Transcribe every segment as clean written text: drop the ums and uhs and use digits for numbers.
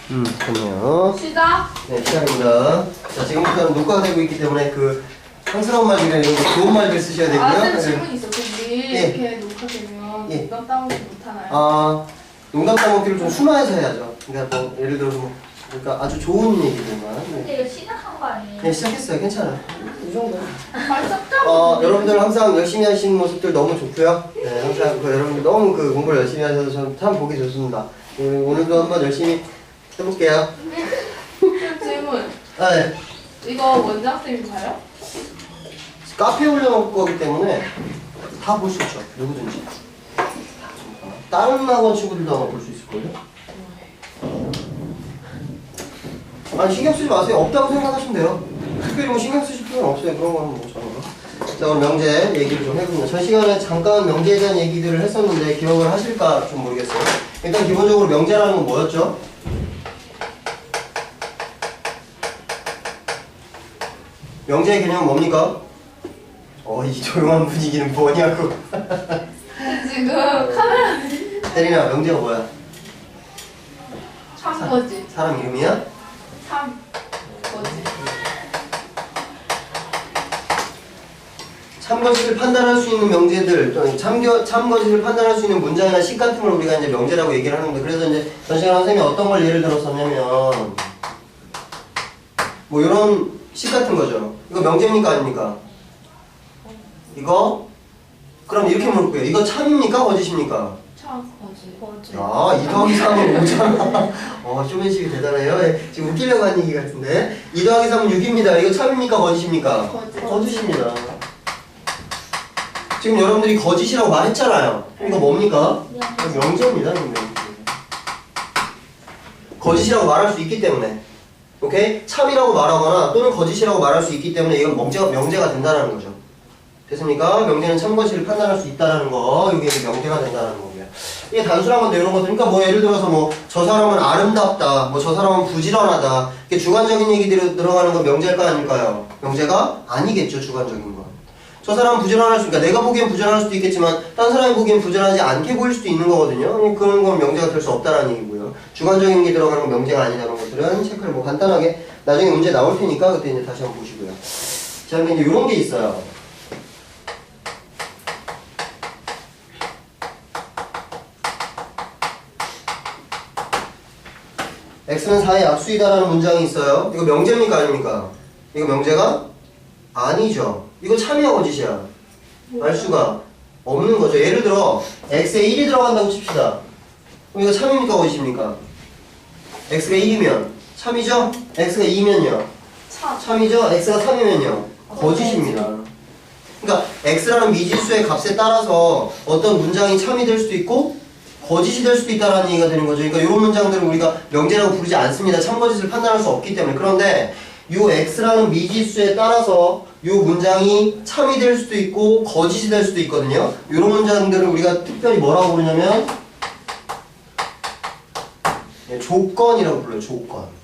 좋네요. 시작. 네, 시작입니다. 자, 지금부터는 녹화가 되고 있기 때문에 그 상스러운 말이나 이런 거 좋은 말들 쓰셔야 되고요. 쌤 네. 질문 있어. 우리 예. 이렇게 녹화되면 예. 농담 따먹기 못하나요? 아, 농담 따먹기를 좀 순화해서 해야죠. 그러니까 뭐 예를 들어서 뭐 그러니까 아주 좋은 얘기들만. 네, 근데 이거 시작한 거 아니에요? 네 시작했어요. 괜찮아요. 이 정도. 발작 따먹기. 여러분들 항상 열심히 하시는 모습들 너무 좋고요. 네, 항상 여러분들 너무 그 공부를 열심히 하셔서 저는 참 보기 좋습니다. 오늘도 한번 열심히 해볼게요. 쌤 질문. 아, 네. 이거 원장쌤이 봐요? 카페에 올려놓을 거기 때문에 다 볼 수 있죠. 누구든지. 다른 학원 친구들도 아마 볼 수 있을걸요? 아니 신경 쓰지 마세요. 없다고 생각하시면 돼요. 특별히 뭐 신경 쓰실 필요는 없어요. 그런 거는 뭐 저는. 자, 오늘 명제 얘기를 좀 해보면 전 시간에 잠깐 명제에 대한 얘기들을 했었는데 기억을 하실까 좀 모르겠어요. 일단 기본적으로 명제라는 건 뭐였죠? 명제의 개념은 뭡니까? 이 조용한 분위기는 뭐냐고. 지금 카메라 혜린아, 명제가 뭐야? 참 거지. 사람 이름이야? 참 거지. 참거짓을 판단할 수 있는 명제들 또는 참거짓을 판단할 수 있는 문장이나 식 같은 걸 우리가 이제 명제라고 얘기를 하는데, 그래서 이제 전 시간 선생님이 어떤 걸 예를 들었었냐면 뭐 이런 식 같은 거죠. 이거 명제입니까 아닙니까? 이거 그럼 이렇게 물을 거예요. 이거 참입니까 거짓입니까? 참 거지. 야, 2 더하기 3은 5잖아. 쇼맨십이 대단해요. 예, 지금 웃기려고 한 얘기 같은데. 2 더하기 3은 6입니다. 이거 참입니까 거짓입니까? 거짓입니다. 지금 여러분들이 거짓이라고 말했잖아요. 이거 뭡니까? 명제입니다. 이거 명제. 거짓이라고 말할 수 있기 때문에. 오케이? 참이라고 말하거나 또는 거짓이라고 말할 수 있기 때문에 이건 명제가 된다는 거죠. 됐습니까? 명제는 참거짓을 판단할 수 있다는 거. 이게 이제 명제가 된다는 거고요. 이게 단순한 건데 이런 것들. 그러니까 뭐 예를 들어서 뭐 저 사람은 아름답다. 뭐 저 사람은 부지런하다. 이게 주관적인 얘기들이 들어가는 건 명제일까 아닐까요? 명제가 아니겠죠. 주관적인 건. 저 사람은 부지런할 수, 그러니까 내가 보기엔 부지런할 수도 있겠지만 딴 사람이 보기엔 부지런하지 않게 보일 수도 있는 거거든요. 그런 건 명제가 될 수 없다는 얘기고요. 주관적인 게 들어가는 건 명제가 아니라는 것들은 체크를 뭐 간단하게 나중에 문제 나올 테니까 그때 이제 다시 한번 보시고요. 자, 근데 이제 이런 게 있어요. x는 4의 약수이다라는 문장이 있어요. 이거 명제입니까 아닙니까? 이거 명제가 아니죠. 이거 참이야 거짓이야? 알 수가 없는 거죠. 예를 들어 x에 1이 들어간다고 칩시다. 그럼 이거 참입니까 거짓입니까? x가 1이면 참이죠? x가 2면요? 참이죠? x가 3이면요? 거짓입니다. 그러니까 x라는 미지수의 값에 따라서 어떤 문장이 참이 될 수도 있고 거짓이 될 수도 있다는 얘기가 되는 거죠. 그러니까 이런 문장들은 우리가 명제라고 부르지 않습니다. 참거짓을 판단할 수 없기 때문에. 그런데 이 x라는 미지수에 따라서 이 문장이 참이 될 수도 있고 거짓이 될 수도 있거든요. 이런 문장들을 우리가 특별히 뭐라고 부르냐면 조건이라고 불러요. 조건.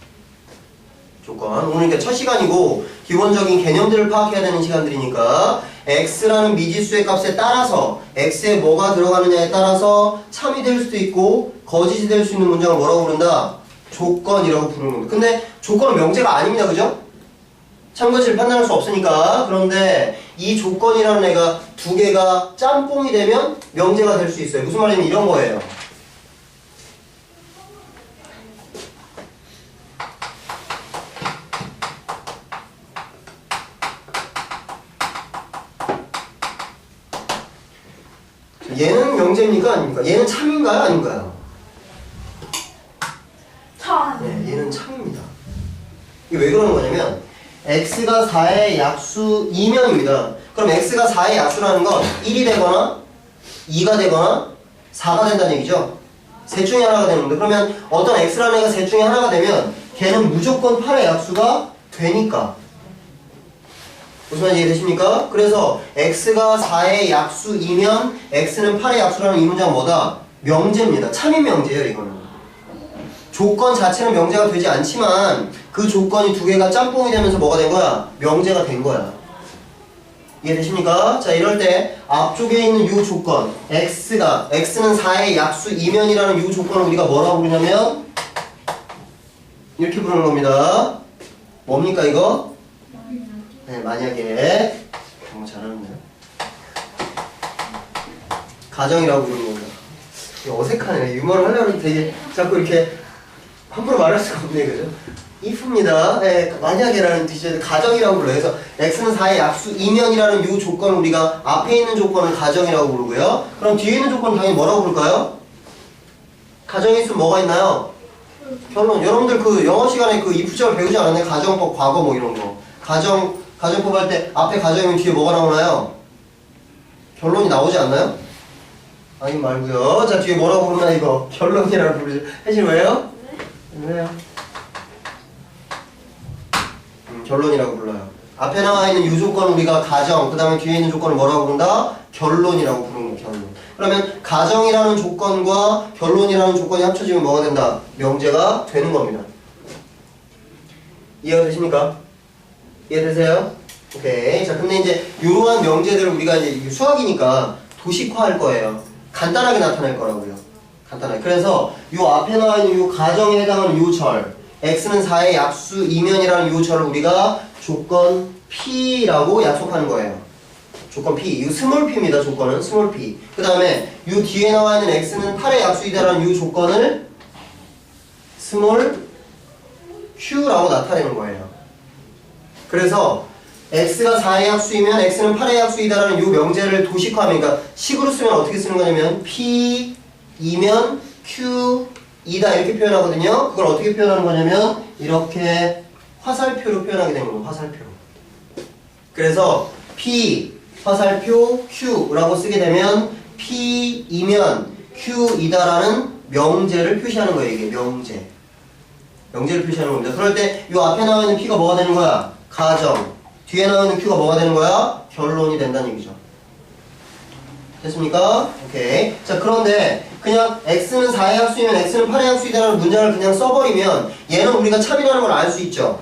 오늘 그러니까 첫 시간이고 기본적인 개념들을 파악해야 되는 시간들이니까 x라는 미지수의 값에 따라서 x에 뭐가 들어가느냐에 따라서 참이 될 수도 있고 거짓이 될 수 있는 문장을 뭐라고 부른다? 조건이라고 부르는 겁니다. 근데 조건은 명제가 아닙니다. 그죠? 참거짓을 판단할 수 없으니까. 그런데 이 조건이라는 애가 두 개가 짬뽕이 되면 명제가 될 수 있어요. 무슨 말이냐면 이런 거예요. 얘는 명제입니까 아닙니까? 얘는 참인가요 아닌가요? 참. 네, 얘는 참입니다. 이게 왜 그러는 거냐면 x가 4의 약수 2면입니다. 그럼 x가 4의 약수라는 건 1이 되거나 2가 되거나 4가 된다는 얘기죠. 셋 중에 하나가 되는 건데, 그러면 어떤 x라는 애가 셋 중에 하나가 되면 걔는 무조건 8의 약수가 되니까. 무슨 말인지 이해되십니까? 그래서 x가 4의 약수이면 x는 8의 약수라는 이 문장은 뭐다? 명제입니다. 참인 명제예요. 이거는 조건 자체는 명제가 되지 않지만 그 조건이 두 개가 짬뽕이 되면서 뭐가 된 거야? 명제가 된 거야. 이해되십니까? 자, 이럴 때 앞쪽에 있는 이 조건 x는 4의 약수이면이라는 이 조건을 우리가 뭐라고 부르냐면 이렇게 부르는 겁니다. 뭡니까 이거? 네, 만약에 잘하는데요. 가정이라고 부르는 겁니다. 이거 어색하네. 유머를 하려고 하면 되게 자꾸 이렇게 함부로 말할 수가 없네, 그죠? if입니다. 네, 만약에라는 뜻이죠. 가정이라고 불러요. 그래서 x는 4의 약수 2면이라는 이 조건을 우리가 앞에 있는 조건을 가정이라고 부르고요. 그럼 뒤에 있는 조건은 당연히 뭐라고 부를까요? 가정이 있으면 뭐가 있나요? 결론. 여러분들 그 영어 시간에 그 if절을 배우지 않았나요? 가정법, 과거 뭐 이런 거. 가정법 할 때 앞에 가정이면 뒤에 뭐가 나오나요? 결론이 나오지 않나요? 아니 말고요. 자, 뒤에 뭐라고 부르나 이거? 결론이라고 부르죠. 해실 왜요? 왜요? 결론이라고 불러요. 앞에 나와 있는 이 조건을 우리가 가정, 그 다음에 뒤에 있는 조건을 뭐라고 부른다? 결론이라고 부르는 거, 결론. 그러면 가정이라는 조건과 결론이라는 조건이 합쳐지면 뭐가 된다? 명제가 되는 겁니다. 이해가 되십니까? 이해되세요? 오케이. 자, 근데 이제 이러한 명제들을 우리가 이제 수학이니까 도식화할 거예요. 간단하게 나타낼 거라고요. 간단하게. 그래서 이 앞에 나와 있는 이 가정에 해당하는 이 절, x는 4의 약수 2면이라는 이 절을 우리가 조건 P라고 약속하는 거예요. 조건 P. 이거 스몰 P입니다. 조건은 스몰 P. 그 다음에 이 뒤에 나와 있는 x는 8의 약수이다라는 이 조건을 스몰 Q라고 나타내는 거예요. 그래서 x가 4의 약수이면 x는 8의 약수이다라는 이 명제를 도식화하면, 그러니까 식으로 쓰면 어떻게 쓰는 거냐면 P 2면 Q 2다 이렇게 표현하거든요. 그걸 어떻게 표현하는 거냐면 이렇게 화살표로 표현하게 되는 거예요. 화살표로. 그래서 P 화살표 Q라고 쓰게 되면 P 2면 Q 2다라는 명제를 표시하는 거예요. 이게 명제를 표시하는 겁니다. 그럴 때 이 앞에 나와 있는 P가 뭐가 되는 거야? 가정. 뒤에 나와 있는 Q가 뭐가 되는 거야? 결론이 된다는 얘기죠. 됐습니까? 오케이. 자, 그런데 그냥 x는 4의 합수이면 x는 8의 합수이다라는 문장을 그냥 써버리면 얘는 우리가 참이라는 걸 알 수 있죠.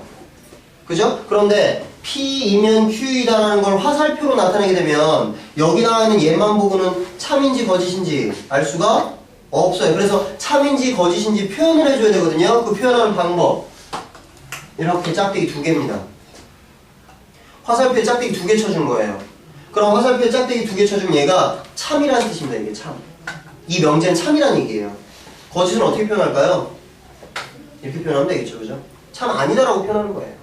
그죠? 그런데 P이면 Q이다라는 걸 화살표로 나타내게 되면 여기 나와 있는 얘만 보고는 참인지 거짓인지 알 수가 없어요. 그래서 참인지 거짓인지 표현을 해줘야 되거든요. 그 표현하는 방법. 이렇게 짝대기 2개입니다. 화살표에 짝대기 2개 쳐준 거예요. 그럼 화살표에 짝대기 2개 쳐주면 얘가 참이라는 뜻입니다. 이게 참. 이 명제는 참이라는 얘기예요. 거짓은 어떻게 표현할까요? 이렇게 표현하면 되겠죠. 그죠? 참 아니다라고 표현하는 거예요.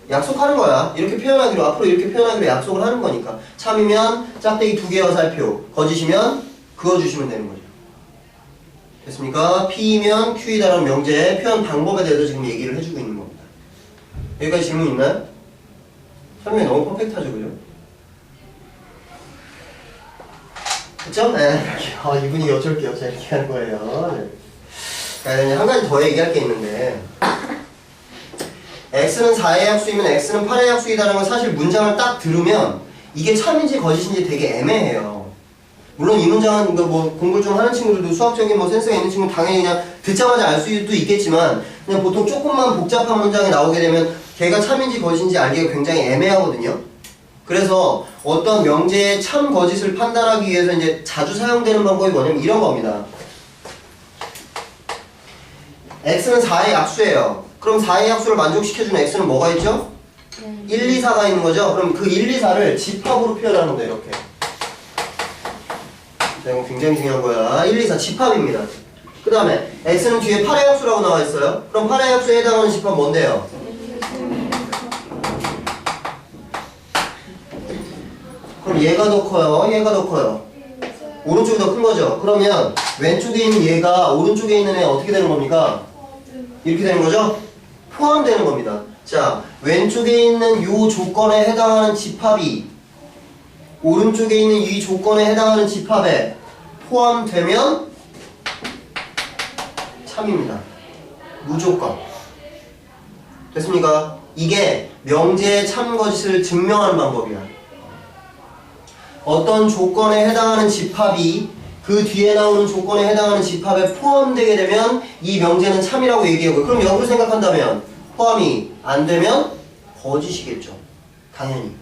약속하는 거야. 이렇게 표현하기로, 앞으로 이렇게 표현하기로 약속을 하는 거니까. 참이면 짝대기 2개 화살표, 거짓이면 그어주시면 되는 거죠. 됐습니까? P이면 Q이다라는 명제의 표현 방법에 대해서 지금 얘기를 해주고 있는 겁니다. 여기까지 질문 있나요? 설명이 너무 퍼펙트하죠. 그죠? 그쵸? 네. 이 분위기 어쩔게요. 제가 이렇게 하는 거예요. 네. 자, 한 가지 더 얘기할 게 있는데, x는 4의 약수이면 x는 8의 약수이다라는 건 사실 문장을 딱 들으면 이게 참인지 거짓인지 되게 애매해요. 물론 이 문장은 뭐 공부를 좀 하는 친구들도 수학적인 뭐 센스가 있는 친구는 당연히 그냥 듣자마자 알 수도 있겠지만, 그냥 보통 조금만 복잡한 문장이 나오게 되면 걔가 참인지 거짓인지 알기가 굉장히 애매하거든요. 그래서 어떤 명제의 참 거짓을 판단하기 위해서 이제 자주 사용되는 방법이 뭐냐면 이런 겁니다. x는 4의 약수예요. 그럼 4의 약수를 만족시켜주는 x는 뭐가 있죠? 1, 2, 4가 있는 거죠? 그럼 그 1, 2, 4를 집합으로 표현하는 거예요. 이렇게. 자, 이거 굉장히 중요한 거야. 1, 2, 4 집합입니다. 그 다음에 x는 뒤에 8의 약수라고 나와 있어요. 그럼 8의 약수에 해당하는 집합 뭔데요? 그럼 얘가 더 커요? 얘가 더 커요? 오른쪽이 더 큰 거죠? 그러면 왼쪽에 있는 얘가 오른쪽에 있는 애 어떻게 되는 겁니까? 이렇게 되는 거죠? 포함되는 겁니다. 자, 왼쪽에 있는 이 조건에 해당하는 집합이 오른쪽에 있는 이 조건에 해당하는 집합에 포함되면 참입니다. 무조건. 됐습니까? 이게 명제의 참거짓을 증명하는 방법이야. 어떤 조건에 해당하는 집합이 그 뒤에 나오는 조건에 해당하는 집합에 포함되게 되면 이 명제는 참이라고 얘기하고, 그럼 역으로 생각한다면 포함이 안 되면 거짓이겠죠. 당연히.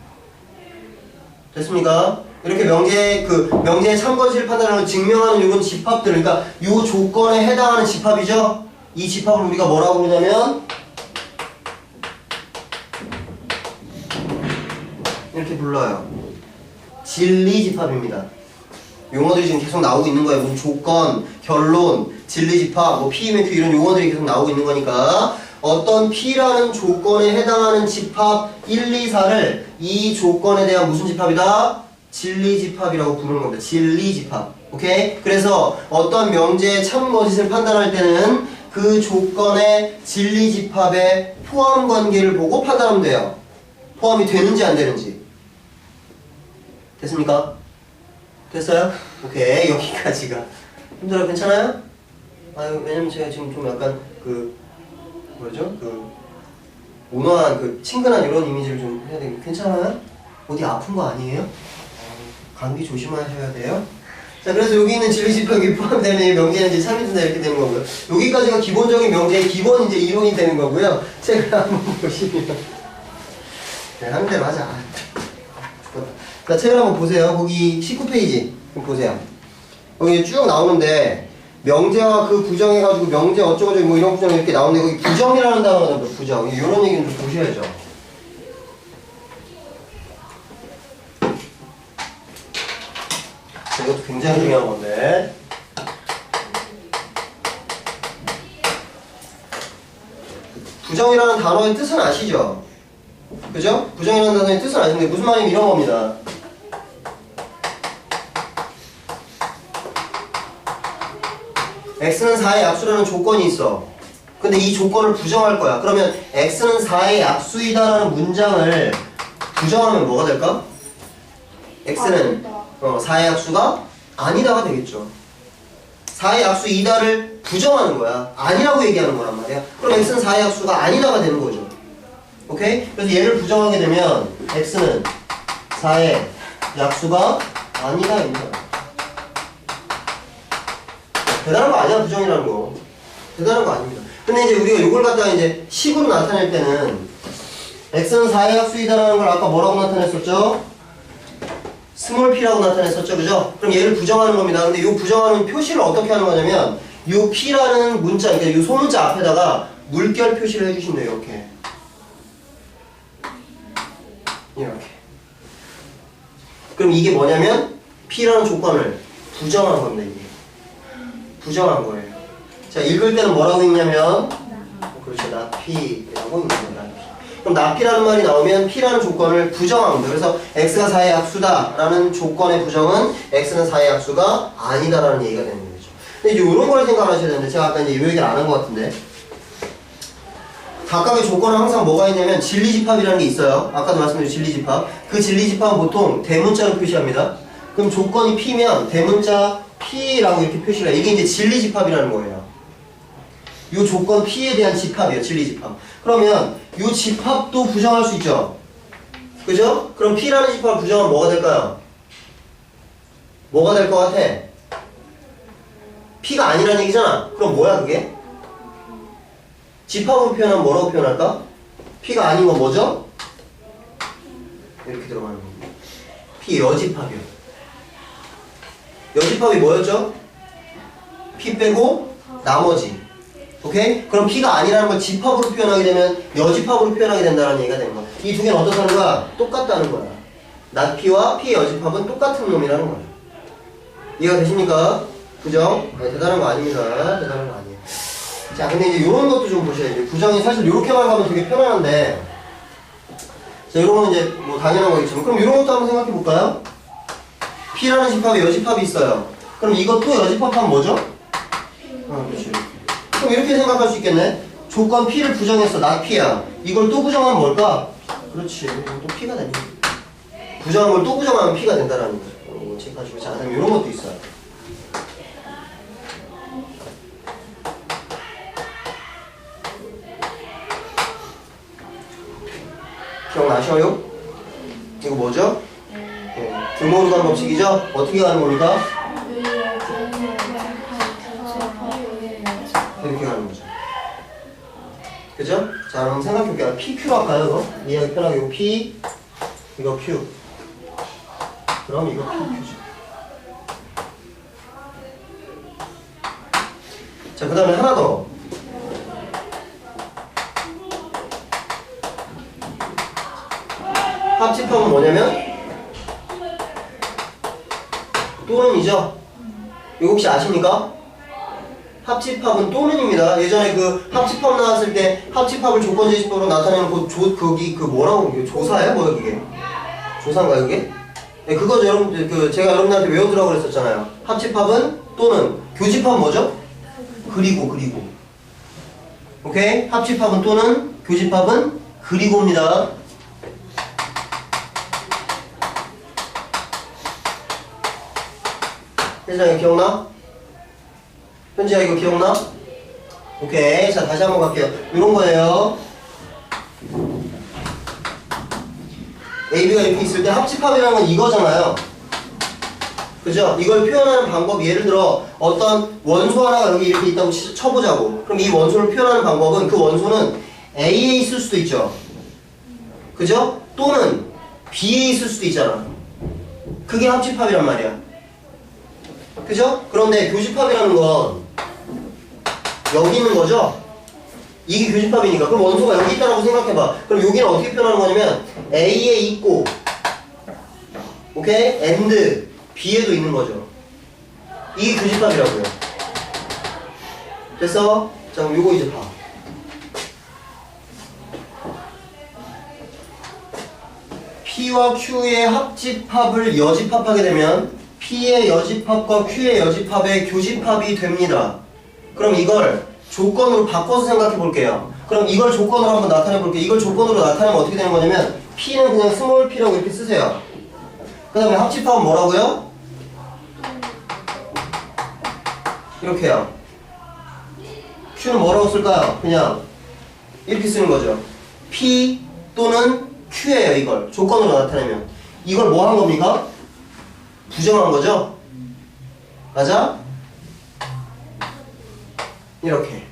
됐습니까? 이렇게 명제의 참거짓을 판단하는 걸 증명하는 요건 집합들, 그러니까 요 조건에 해당하는 집합이죠. 이 집합을 우리가 뭐라고 부르냐면 이렇게 불러요. 진리집합입니다. 용어들이 지금 계속 나오고 있는 거예요. 무슨 조건, 결론, 진리집합, 뭐 P이면 Q 이런 용어들이 계속 나오고 있는 거니까 어떤 P라는 조건에 해당하는 집합 1, 2, 4를 이 조건에 대한 무슨 집합이다? 진리집합이라고 부르는 겁니다. 진리집합. 오케이? 그래서 어떤 명제의 참거짓을 판단할 때는 그 조건의 진리집합의 포함 관계를 보고 판단하면 돼요. 포함이 되는지 안 되는지. 됐습니까? 됐어요? 오케이. 여기까지가. 힘들어요? 괜찮아요? 아유, 왜냐면 제가 지금 좀 약간 뭐죠? 온화한, 친근한 이런 이미지를 좀 해야 되겠 괜찮아요? 어디 아픈 거 아니에요? 감기 조심하셔야 돼요. 자, 그래서 여기 있는 진리집합이 포함되는 이 명제는 이제 참인수다 이렇게 되는 거고요. 여기까지가 기본적인 명제의 기본 이제 이론이 되는 거고요. 책을 한번 보시면. 네, 하는 대로 하자. 자, 책을 한번 보세요. 거기 19페이지. 보세요. 여기 쭉 나오는데, 명제와 그 부정해가지고 명제 어쩌고저쩌고 뭐 이런 부정이 이렇게 나오는데, 거기 부정이라는 단어가 나와요. 부정. 이런 얘기는 좀 보셔야죠. 이것도 굉장히 중요한 건데. 부정이라는 단어의 뜻은 아시죠? 그죠? 부정이라는 단어의 뜻은 아시는데 무슨 말이냐면 이런 겁니다. x는 4의 약수라는 조건이 있어. 근데 이 조건을 부정할 거야. 그러면 x는 4의 약수이다라는 문장을 부정하면 뭐가 될까? x는 4의 약수가 아니다가 되겠죠. 4의 약수이다를 부정하는 거야. 아니라고 얘기하는 거란 말이야. 그럼 x는 4의 약수가 아니다가 되는 거죠. 오케이? 그래서 얘를 부정하게 되면 x는 4의 약수가 아니다입니다. 대단한 거 아니야, 부정이라는 거. 대단한 거 아닙니다. 근데 이제 우리가 이걸 갖다가 이제 식으로 나타낼 때는 x는 4의 약수이다라는 걸 아까 뭐라고 나타냈었죠? 스몰 p라고 나타냈었죠, 그죠? 그럼 얘를 부정하는 겁니다. 근데 이 부정하는 표시를 어떻게 하는 거냐면 이 p라는 문자, 그러니까 이 소문자 앞에다가 물결 표시를 해주시면 돼요, 이렇게. 이렇게. 그럼 이게 뭐냐면 p라는 조건을 부정한 겁니다, 이게. 부정한 거예요. 자, 읽을 때는 뭐라고 읽냐면 그렇죠, 나피라고 읽는 거예요, 나피. 그럼 나피라는 말이 나오면 p라는 조건을 부정한 겁니다. 그래서 x가 4의 약수다 라는 조건의 부정은 x는 4의 약수가 아니다 라는 얘기가 되는 거죠. 근데 이제 이런 걸 생각하셔야 되는데 제가 아까 이제 이 얘기를 안 한 것 같은데 각각의 조건은 항상 뭐가 있냐면 진리집합이라는 게 있어요. 아까도 말씀드린 진리집합. 그 진리집합은 보통 대문자로 표시합니다. 그럼 조건이 p면 대문자 p라고 이렇게 표시를 해요. 이게 이제 진리집합이라는 거예요. 이 조건 p에 대한 집합이에요. 진리집합. 그러면 이 집합도 부정할 수 있죠. 그죠? 그럼 p라는 집합을 부정하면 뭐가 될까요? 뭐가 될 것 같아? p가 아니라는 얘기잖아. 그럼 뭐야 그게? 집합으로 표현하면 뭐라고 표현할까? p가 아닌 건 뭐죠? 이렇게 들어가는 겁니다. p 여집합이요. 여집합이 뭐였죠? p 빼고 나머지. 오케이? 그럼 p가 아니라는 걸 집합으로 표현하게 되면 여집합으로 표현하게 된다는 얘기가 되는 거야. 이 두 개는 어떻다는 거야? 똑같다는 거야. not p와 p의 여집합은 똑같은 놈이라는 거야. 이해가 되십니까? 그죠? 네, 대단한 거 아닙니다. 대단한 거 아니에요. 자, 근데 이제 이런 것도 좀 보셔야 돼요. 부정이 사실 이렇게만 가면 되게 편안한데, 자, 이런 건 이제 뭐 당연한 거겠지만, 그럼 이런 것도 한번 생각해 볼까요? p라는 집합에 여집합이 있어요. 그럼 이것도 여집합하면 뭐죠? 그렇지. 그럼 이렇게 생각할 수 있겠네. 조건 p를 부정했어. not p야. 이걸 또 부정하면 뭘까? 그렇지. 이건 또 p가 되네. 부정한 걸 또 부정하면 p가 된다라는 거죠. 체크하시고. 자, 그럼 이런 것도 있어요. 기억나셔요? 이거 뭐죠? 네. 등모로 가는 법칙이죠? 어떻게 가는 겁니까? 이렇게 가는 거죠. 그죠? 자, 그럼 생각해볼게요. PQ로 할까요, 이거? 이해하기 편하게. 이거 P, 이거 Q. 그럼 이거 PQ죠. 자, 그 다음에 하나 더. 합집합은 뭐냐면 또는이죠. 이거 혹시 아십니까? 합집합은 또는입니다. 예전에 그 합집합 나왔을 때 합집합을 조건제시법으로 나타내는 거기 그 뭐라고 그게 조사예요? 뭐야 그게? 조사인가요 그게? 네, 그거 여러분들 그 제가 여러분들한테 외워두라고 그랬었잖아요. 합집합은 또는, 교집합은 뭐죠? 그리고. 오케이? 합집합은 또는, 교집합은 그리고입니다. 혜진아 이거 기억나? 현지야 이거 기억나? 오케이. 자 다시 한번 갈게요. 이런 거예요. AB가 이렇게 있을 때 합집합이라는 건 이거잖아요. 그죠? 이걸 표현하는 방법, 예를 들어 어떤 원소 하나가 여기 이렇게 있다고 쳐보자고. 그럼 이 원소를 표현하는 방법은 그 원소는 A에 있을 수도 있죠. 그죠? 또는 B에 있을 수도 있잖아. 그게 합집합이란 말이야. 그죠? 그런데 교집합이라는 건 여기 있는 거죠? 이게 교집합이니까. 그럼 원소가 여기 있다라고 생각해봐. 그럼 여기는 어떻게 표현하는 거냐면 A에 있고, 오케이? and B에도 있는 거죠. 이게 교집합이라고요. 됐어? 자 그럼 요거 이제 봐. P와 Q의 합집합을 여집합하게 되면 P의 여집합과 Q의 여집합의 교집합이 됩니다. 그럼 이걸 조건으로 바꿔서 생각해 볼게요. 그럼 이걸 조건으로 한번 나타내 볼게요. 이걸 조건으로 나타내면 어떻게 되는 거냐면 P는 그냥 스몰 p라고 이렇게 쓰세요. 그 다음에 합집합은 뭐라고요? 이렇게요. Q는 뭐라고 쓸까요? 그냥 이렇게 쓰는 거죠. P 또는 Q예요. 이걸 조건으로 나타내면 이걸 뭐 한 겁니까? 부정한 거죠? 맞아? 이렇게.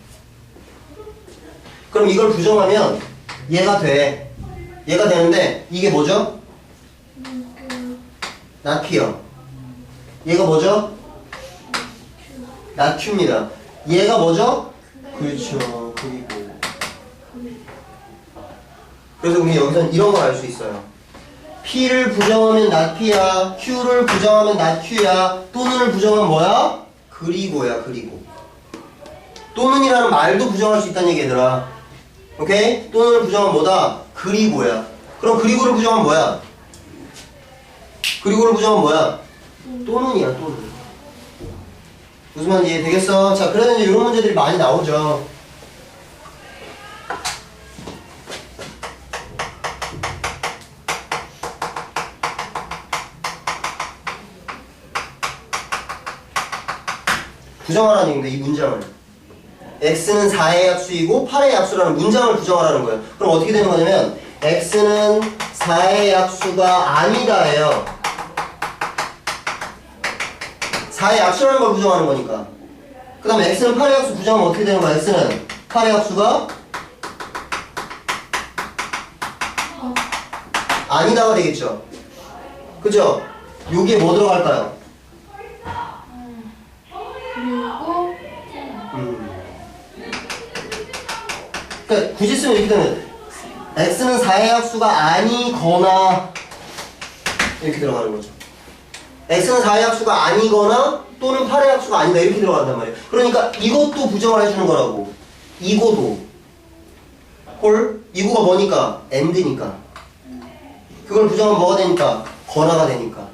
그럼 이걸 부정하면 얘가 돼. 얘가 되는데 이게 뭐죠? not Q요. 얘가 뭐죠? not Q입니다. 얘가 뭐죠? 그렇죠. 그리고. 그래서 우리 여기서는 이런 걸 알 수 있어요. P를 부정하면 not P야. Q를 부정하면 not Q야. 또는을 부정하면 뭐야? 그리고야. 그리고. 또는이라는 말도 부정할 수 있다는 얘기 얘들아. 오케이? 또는을 부정하면 뭐다? 그리고야. 그럼 그리고를 부정하면 뭐야? 그리고를 부정하면 뭐야? 또는이야. 또는. 무슨 말인지 이해되겠어? 자, 그래서 이제 이런 문제들이 많이 나오죠. 부정하라는 얘기인데 이 문장을 x는 4의 약수이고 8의 약수라는 문장을 부정하라는 거예요. 그럼 어떻게 되는 거냐면 x는 4의 약수가 아니다예요. 4의 약수라는 걸 부정하는 거니까. 그 다음에 x는 8의 약수 부정하면 어떻게 되는 거야? x는 8의 약수가 아니다가 되겠죠. 그죠? 여기에 뭐 들어갈까요? 그러니까 굳이 쓰면 이렇게 되면 x는 4의 약수가 아니거나 이렇게 들어가는 거죠. x는 4의 약수가 아니거나 또는 8의 약수가 아니다 이렇게 들어간단 말이에요. 그러니까 이것도 부정을 해주는 거라고. 이거도 홀 이거가 뭐니까? and니까. 그걸 부정하면 뭐가 되니까? 거나가 되니까.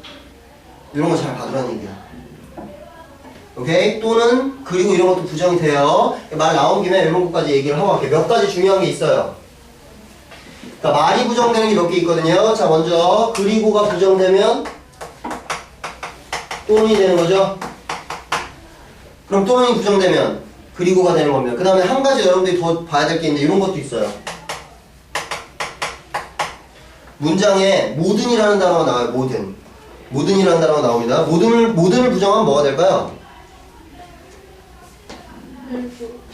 이런 거 잘 봐두라는 얘기야. 오케이? 또는 그리고 이런 것도 부정이 돼요. 말 나온 김에 이런 것까지 얘기를 하고 갈게요. 몇 가지 중요한 게 있어요. 그러니까 말이 부정되는 게 몇 개 있거든요. 자 먼저 그리고가 부정되면 또는이 되는 거죠. 그럼 또는이 부정되면 그리고가 되는 겁니다. 그 다음에 한 가지 여러분들이 더 봐야 될 게 있는데 이런 것도 있어요. 문장에 모든이라는 단어가 나와요. 모든이라는 단어가 나옵니다. 모든을 부정하면 뭐가 될까요?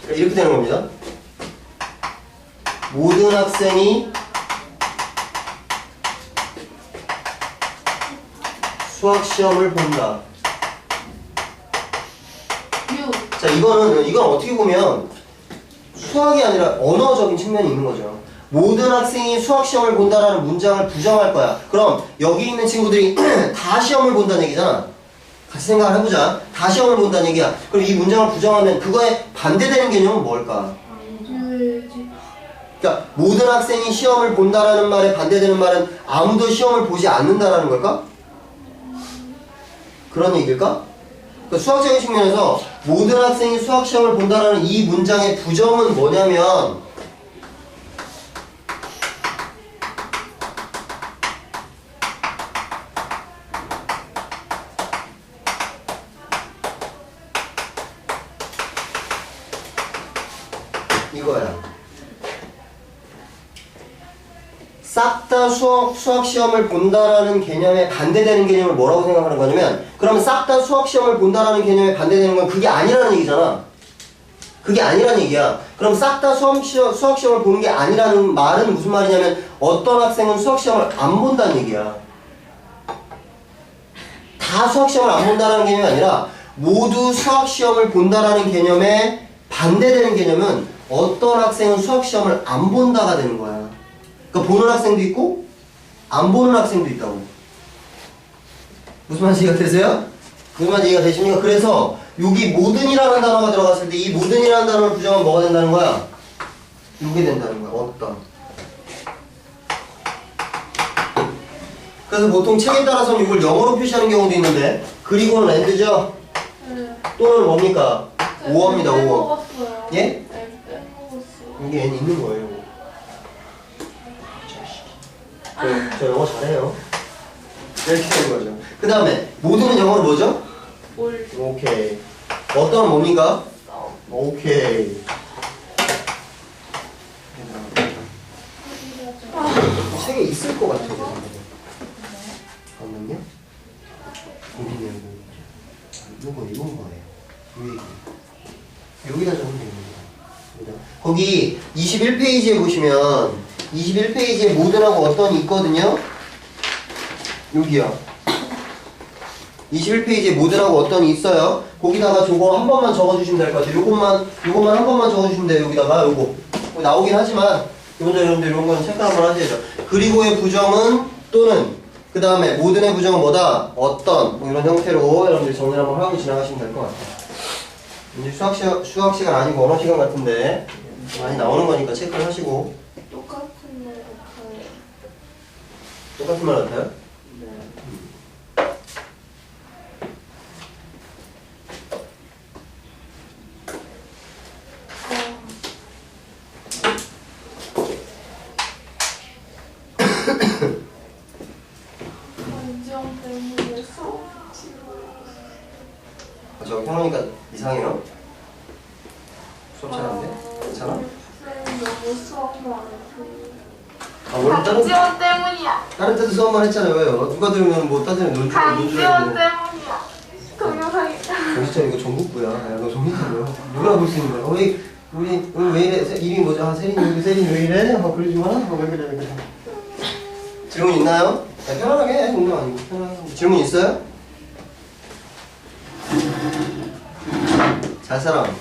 이렇게 되는 겁니다. 모든 학생이 수학 시험을 본다. 자, 이건 어떻게 보면 수학이 아니라 언어적인 측면이 있는 거죠. 모든 학생이 수학 시험을 본다라는 문장을 부정할 거야. 그럼 여기 있는 친구들이 다 시험을 본다는 얘기잖아. 같이 생각을 해보자. 다 시험을 본다는 얘기야. 그럼 이 문장을 부정하면 그거에 반대되는 개념은 뭘까? 그러니까 모든 학생이 시험을 본다라는 말에 반대되는 말은 아무도 시험을 보지 않는다라는 걸까? 그런 얘기일까? 그러니까 수학적인 측면에서 모든 학생이 수학 시험을 본다라는 이 문장의 부정은 뭐냐면 이거야. 싹 다 수학 시험을 본다라는 개념에 반대되는 개념을 뭐라고 생각하는 거냐면, 그러면 싹 다 수학 시험을 본다라는 개념에 반대되는 건 그게 아니라는 얘기잖아. 그게 아니라는 얘기야. 그럼 싹 다 수학 시험을 보는 게 아니라는 말은 무슨 말이냐면, 어떤 학생은 수학 시험을 안 본다는 얘기야. 다 수학 시험을 안 본다라는 개념이 아니라 모두 수학 시험을 본다라는 개념에 반대되는 개념은 어떤 학생은 수학 시험을 안 본다가 되는 거야. 그러니까 보는 학생도 있고 안 보는 학생도 있다고. 무슨 말인지 이해가 되세요? 무슨 말인지 이해가 되십니까? 그래서 여기 모든이라는 단어가 들어갔을 때 이 모든이라는 단어를 부정하면 뭐가 된다는 거야? 이게 된다는 거야. 어떤. 그래서 보통 책에 따라서는 이걸 영어로 표시하는 경우도 있는데, 그리고는 and죠? 또는 뭡니까? 5어입니다. 5어. 예? 여기 n 있는 거예요. 저 영어 잘해요. 이렇게 되는 거죠. 그 다음에 모두는 영어로 뭐죠? 오케이. 어떤 뭡니까? 오케이. 책에 있을 것 같아요. 잠깐만요. 어디네요? 이건 거예요. 여기다 적으면 됩니다. 거기 21페이지에 보시면 21페이지에 모든하고 어떤 있거든요? 여기요. 21페이지에 모든하고 어떤 있어요? 거기다가 저거 한 번만 적어주시면 될 것 같아요. 요것만 한 번만 적어주시면 돼요. 여기다가 요거 나오긴 하지만 여러분들 이런 거는 체크 한번 하셔야죠. 그리고의 부정은 또는, 그 다음에 모든의 부정은 뭐다? 어떤, 뭐 이런 형태로 여러분들 정리를 한번 하고 지나가시면 될 것 같아요. 이제 수학 시간 아니고 언어 시간 같은데 많이 나오는 거니까 체크를 하시고. 똑같은 말 같아요. 똑같은 말 같아요? 네. 감정 때문에 저 평론이니까 이상해요? 수업 잘하는데? 괜찮아? 너무 수업만 아, 원래 강지원 때문이야. 다른 때도 수업만 했잖아요. 왜요? 누가 들으면 뭐 따지면 논 강지원 줄 때문이야. 동영상이다. 정신차 이거 전국구야. 야, 너 정신차고요. 누가 볼 수 있는 거야? 우리 왜 이래? 이름이 뭐죠? 아, 세린이 왜 이래? 그러지 마. 왜 그래? 질문 있나요? 야, 편안하게 해. 농담 아니고 편안하게. 질문 있어요? 잘 사람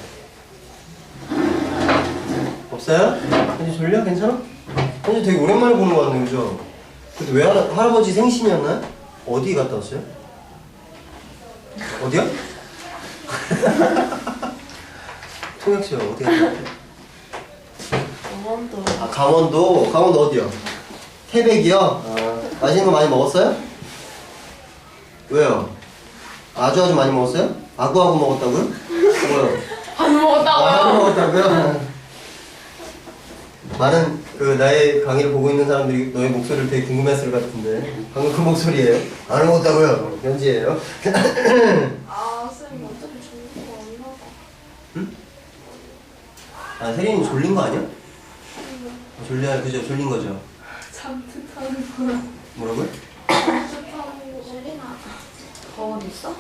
없어요? 현지 졸려? 괜찮아? 현지 되게 오랜만에 보는 거 같네, 그죠? 근데 왜 할아버지 생신이었나요? 어디 갔다 왔어요? 어디야? 통역시요. 어디 갔다 왔어요? 강원도. 아, 강원도 어디요? 태백이요? 아, 맛있는 거 많이 먹었어요? 왜요? 아주 많이 먹었어요? 아구아구 먹었다고요? 뭐요? 안 먹었다고요? 안 먹었다고요? 많은 나의 강의를 보고 있는 사람들이 너의 목소리를 되게 궁금해했을 것 같은데 방금 그 목소리예요? 안 먹었다고요? 현지예요? 아, 쌤 어차피 좋은 거 없나 봐. 응? 아, 세린이 졸린 거 아니야? 그죠? 졸린 거죠? 잠뜻하는 거야. 뭐라고요? 잠뜻하는 거. 소리나. 거울 있어?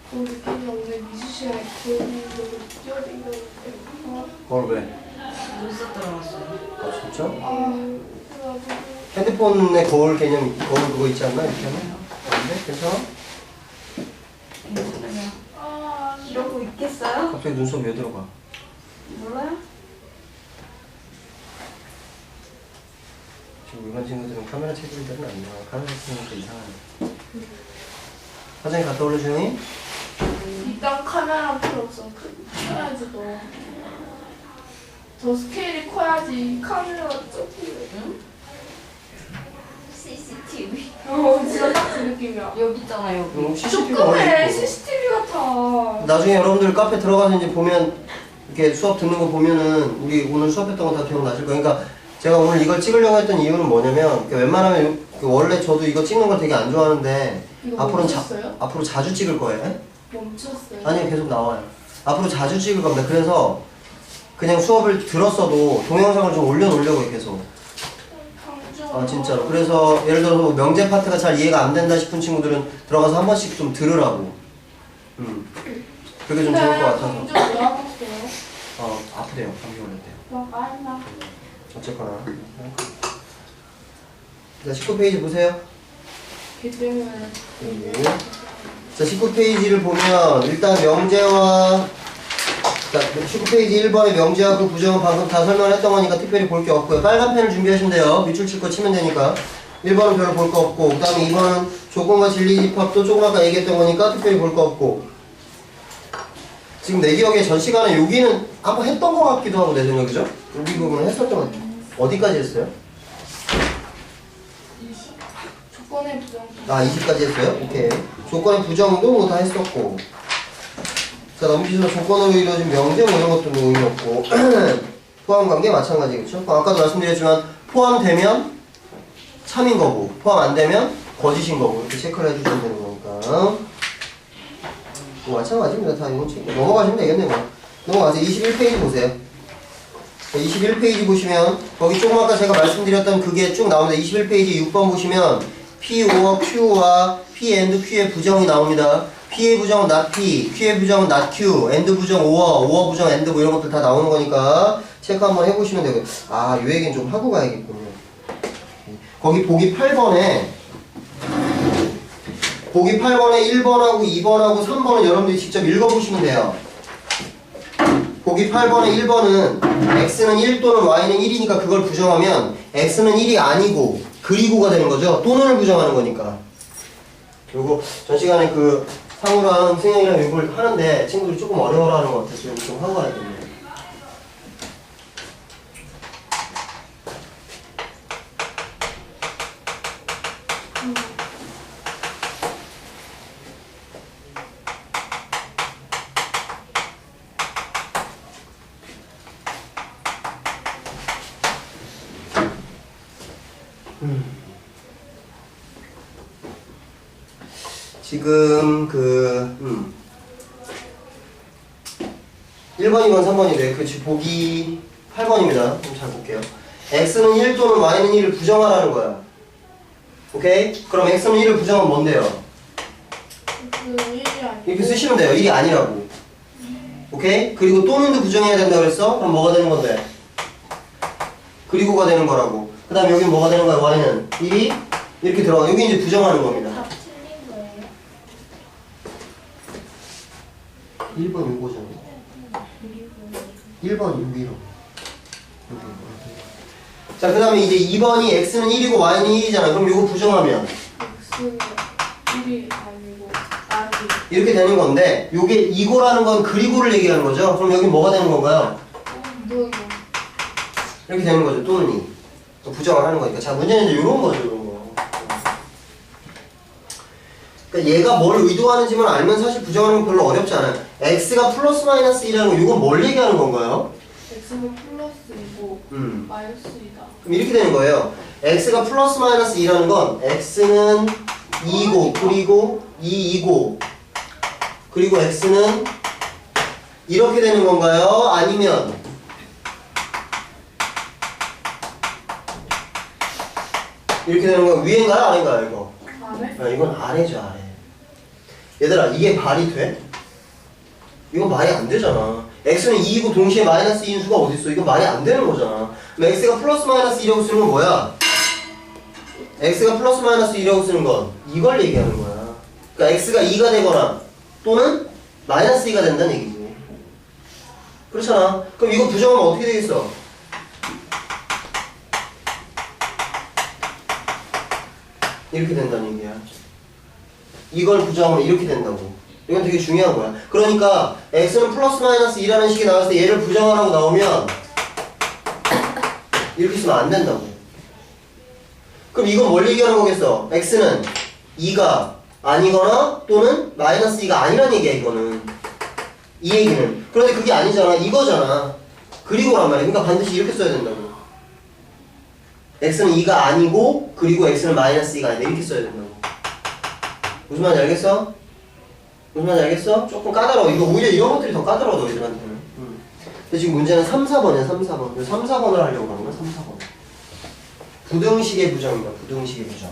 그 느낌이 오늘 미주시에 거울이 뛰어다니는데. 거울 왜? 눈썹 들어갔어요. 아, 진짜? 그래가지고. 핸드폰에 거울 그거 있지 않나? 이렇게 하면? 안돼? 괜찮아? 괜찮아요. 이러고 있겠어요? 갑자기 눈썹 왜 들어가? 몰라요? 일반 친구들은 카메라 체질이 별로 안 나와. 카메라 체질은 이상하네. 화장실 갔다 올래 주영이? 일단 카메라 필요 없어. 커야지 너. 더 스케일이 커야지 카메라가 조금. 응? CCTV. 진짜 딱 그 느낌이야. 여기 있잖아 여기. CCTV가 조금해. 어디 있고. CCTV 같아. 나중에 여러분들 카페 들어가서 이제 보면 이렇게 수업 듣는 거 보면은 우리 오늘 수업했던 거 다 기억나실 거예요. 그러니까 제가 오늘 이걸 찍으려고 했던 이유는 뭐냐면 웬만하면 원래 저도 이거 찍는 걸 되게 안 좋아하는데 이거 앞으로 멈췄어요? 앞으로 자주 찍을 거예요. 에? 멈췄어요? 아니요, 계속 나와요. 앞으로 자주 찍을 겁니다. 그래서 그냥 수업을 들었어도 동영상을 좀 올려놓으려고요, 계속. 아, 진짜로. 그래서 예를 들어서 뭐 명제 파트가 잘 이해가 안 된다 싶은 친구들은 들어가서 한 번씩 좀 들으라고. 그게 좀 좋을 것 같아서. 강조 왜 하셨어요? 아프대요. 감기 걸렸대요. 막 알나? 어쨌거나. 자, 19페이지 보세요. 걔 때문에. 자, 19페이지를 보면 일단 명제와 자, 19페이지 1번의 명제와 그 부정은 방금 다 설명했던 거니까 특별히 볼 게 없고요. 빨간 펜을 준비하시면 돼요. 밑줄 칠 거 치면 되니까. 1번은 별로 볼 거 없고 그 다음에 2번은 조건과 진리집합도 조금 아까 얘기했던 거니까 특별히 볼 거 없고 지금 내 기억에 전 시간에 여기는 한번 했던 거 같기도 하고 내 생각이죠? 여기 부분은 했었던 것 같아요. 어디까지 했어요? 조건의 부정. 20까지 했어요? 오케이. 조건의 부정도 뭐 다 했었고. 자, 넘기셔서 조건으로 이루어진 명제 뭐 이런 것도 뭐 의미 없고. 포함 관계 마찬가지, 그쵸? 아까도 말씀드렸지만, 포함되면 참인 거고, 포함 안 되면 거짓인 거고, 이렇게 체크를 해주시면 되는 거니까. 뭐 마찬가지입니다. 다 이건 넘어가시면 되겠네요. 뭐. 넘어가세요. 21페이지 보세요. 21페이지 보시면, 거기 조금 아까 제가 말씀드렸던 그게 쭉 나옵니다. 21페이지 6번 보시면, P5와 Q와 P and Q의 부정이 나옵니다. P의 부정은 not P, Q의 부정은 not Q, and 부정 오어 부정 and 뭐 이런 것들 다 나오는 거니까 체크 한번 해보시면 되고요. 아, 이 얘기는 좀 하고 가야겠군요. 거기 보기 8번에 1번하고 2번하고 3번은 여러분들이 직접 읽어보시면 돼요. 보기 8번에 1번은 X는 1 또는 Y는 1이니까 그걸 부정하면 X는 1이 아니고 그리고가 되는 거죠. 또는을 부정하는 거니까. 그리고 전 시간에 그 상우랑 승영이랑 이걸 하는데 친구들이 조금 어려워하는 것 같아서 좀 하고 가야겠네요. 지금 1번, 2번, 3번인데 그 보기 8번입니다. 좀 잘 볼게요. X는 1 또는 Y는 1을 부정하라는 거야. 오케이? 그럼 X는 1을 부정하면 뭔데요? 그 1이 아니고. 이렇게 쓰시면 돼요. 1이 아니라고. 오케이? 그리고 또는도 부정해야 된다 그랬어? 그럼 뭐가 되는 건데? 그리고가 되는 거라고. 그 다음에 여기 뭐가 되는 거야? Y는 1이 이렇게 들어가. 여기 이제 부정하는 겁니다. 다 틀린 거예요. 1번 요거잖아. 1번 여기로. 자, 그 다음에 이제 2번이 X는 1이고 Y는 1이잖아. 그럼 요거 부정하면 X는 1이 아니고 아니. 이렇게 되는 건데 요게 이거라는 건 그리고를 얘기하는 거죠. 그럼 여기 뭐가 되는 건가요? 너 이렇게 되는 거죠. 또는이. 부정을 하는 거니까. 자, 문제는 이제 요런 거죠. 요런 거. 그러니까 얘가 뭘 의도하는지만 알면 사실 부정하는 건 별로 어렵지 않아요. X가 플러스 마이너스 2라는 건 이건 뭘 얘기하는 건가요? X는 플러스이고 마이너스이다. 그럼 이렇게 되는 거예요. X가 플러스 마이너스 2라는 건 X는 2이고 그리고 2이고 그리고 X는 이렇게 되는 건가요? 아니면 이렇게 되는 건 위인가요? 아닌가요? 이거? 아래? 이건 아래죠, 아래. 얘들아, 이게 말이 돼? 이건 말이 안 되잖아. X는 2이고 동시에 마이너스 2인 수가 어딨어? 이건 말이 안 되는 거잖아. 그럼 X가 플러스 마이너스 2라고 쓰는 건 뭐야? X가 플러스 마이너스 2라고 쓰는 건 이걸 얘기하는 거야. 그러니까 X가 2가 되거나 또는 마이너스 2가 된다는 얘기지. 그렇잖아. 그럼 이거 부정하면 어떻게 되겠어? 이렇게 된다는 얘기야. 이걸 부정하면 이렇게 된다고. 이건 되게 중요한 거야. 그러니까 x는 플러스 마이너스 2라는 식이 나왔을 때 얘를 부정하라고 나오면 이렇게 쓰면 안 된다고. 그럼 이건 뭘 얘기하는 거겠어? x는 2가 아니거나 또는 마이너스 2가 아니란 얘기야 이거는. 이 얘기는. 그런데 그게 아니잖아. 이거잖아. 그리고란 말이야. 그러니까 반드시 이렇게 써야 된다고. x는 2가 아니고 그리고 x는 마이너스 2가 아니다. 이렇게 써야 된다고. 무슨 말인지 알겠어? 무슨 말인지 알겠어? 조금 까다로워. 이거 오히려 이런 것들이 더 까다로워 너희들한테는. 근데 지금 문제는 3, 4번이야 3, 4번. 3, 4번을 하려고 하는 거야 3, 4번. 부등식의 부정이다. 부등식의 부정.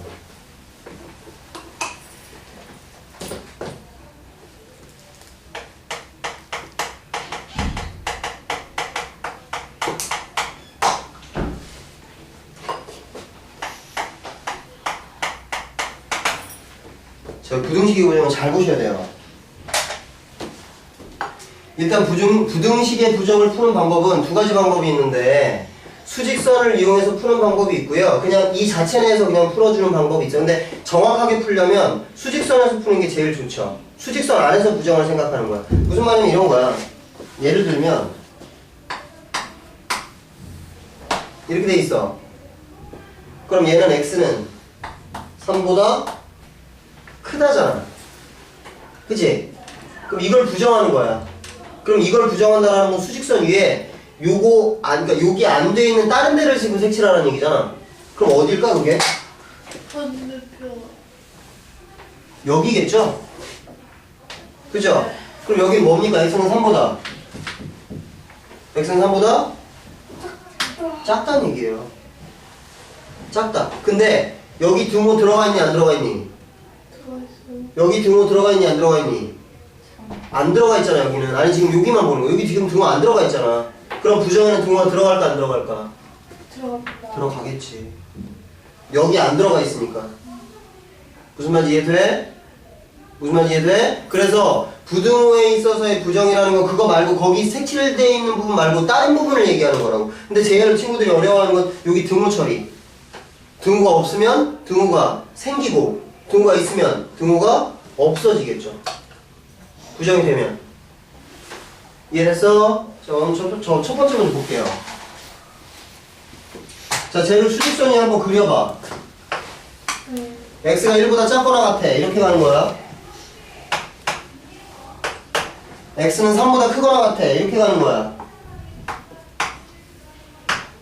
저 부등식의 부정은 잘 보셔야 돼요. 일단 부등식의 부정을 푸는 방법은 두 가지 방법이 있는데 수직선을 이용해서 푸는 방법이 있고요. 그냥 이 자체 내에서 그냥 풀어주는 방법이 있죠. 근데 정확하게 풀려면 수직선에서 푸는 게 제일 좋죠. 수직선 안에서 부정을 생각하는 거야. 무슨 말이냐면 이런 거야. 예를 들면 이렇게 돼 있어. 그럼 얘는 x는 3보다 크다잖아. 그치? 그럼 이걸 부정하는 거야. 그럼 이걸 부정한다는 건 수직선 위에 요거 그러니까 여기 안 돼 있는 다른 데를 지금 색칠하라는 얘기잖아. 그럼 어딜까 그게? 반대편. 여기겠죠? 그죠? 그럼 여기 뭡니까? x는 3보다 x는 3보다 작다는 얘기예요. 작다. 근데 여기 등호 들어가 있니 안 들어가 있니? 들어있어요. 여기 등호 들어가 있니 안 들어가 있니? 안 들어가 있잖아 여기는. 아니 지금 여기만 보는 거. 여기 지금 등호 안 들어가 있잖아. 그럼 부정에는 등호가 들어갈까 안 들어갈까? 들어갑니다. 들어가겠지. 여기 안 들어가 있으니까. 무슨 말인지 이해돼? 무슨 말인지 이해돼? 그래서 부등호에 있어서의 부정이라는 건 그거 말고 거기 색칠되어 있는 부분 말고 다른 부분을 얘기하는 거라고. 근데 제일 친구들이 어려워하는 건 여기 등호 처리. 등호가 없으면 등호가 생기고 등호가 있으면 등호가 없어지겠죠. 부정이 되면. 이해됐어? 저 첫 번째 문제 볼게요. 자, 쟤를 수직선이 한번 그려봐. x가 1보다 작거나 같아. 이렇게 가는 거야. x는 3보다 크거나 같아. 이렇게 가는 거야.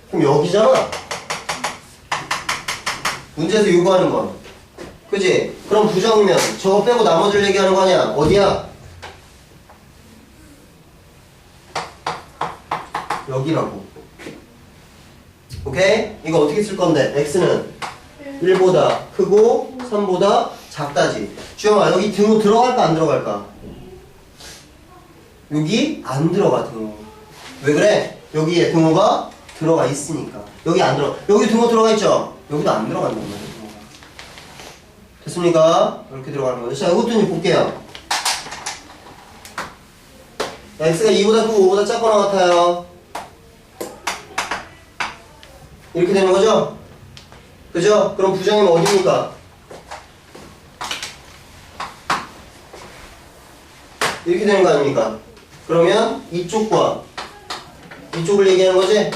그럼 여기잖아. 문제에서 요구하는 건. 그지? 그럼 부정이면 저거 빼고 나머지를 얘기하는 거 아니야? 어디야? 여기라고. 오케이? 이거 어떻게 쓸 건데? x는 1보다 크고 3보다 작다지. 주영아, 여기 등호 들어갈까 안 들어갈까? 여기 안 들어가 등호. 왜 그래? 여기에 등호가 들어가 있으니까. 여기 안 들어. 여기 등호 들어가 있죠? 여기도 안 들어간단 말이야. 등호가. 됐습니까? 이렇게 들어가는 거죠. 자, 이것도 이제 볼게요. x가 2보다 크고 5보다 작거나 같아요. 이렇게 되는 거죠? 그죠? 그럼 부정이면 어디입니까? 이렇게 되는 거 아닙니까? 그러면 이쪽과 이쪽을 얘기하는 거지?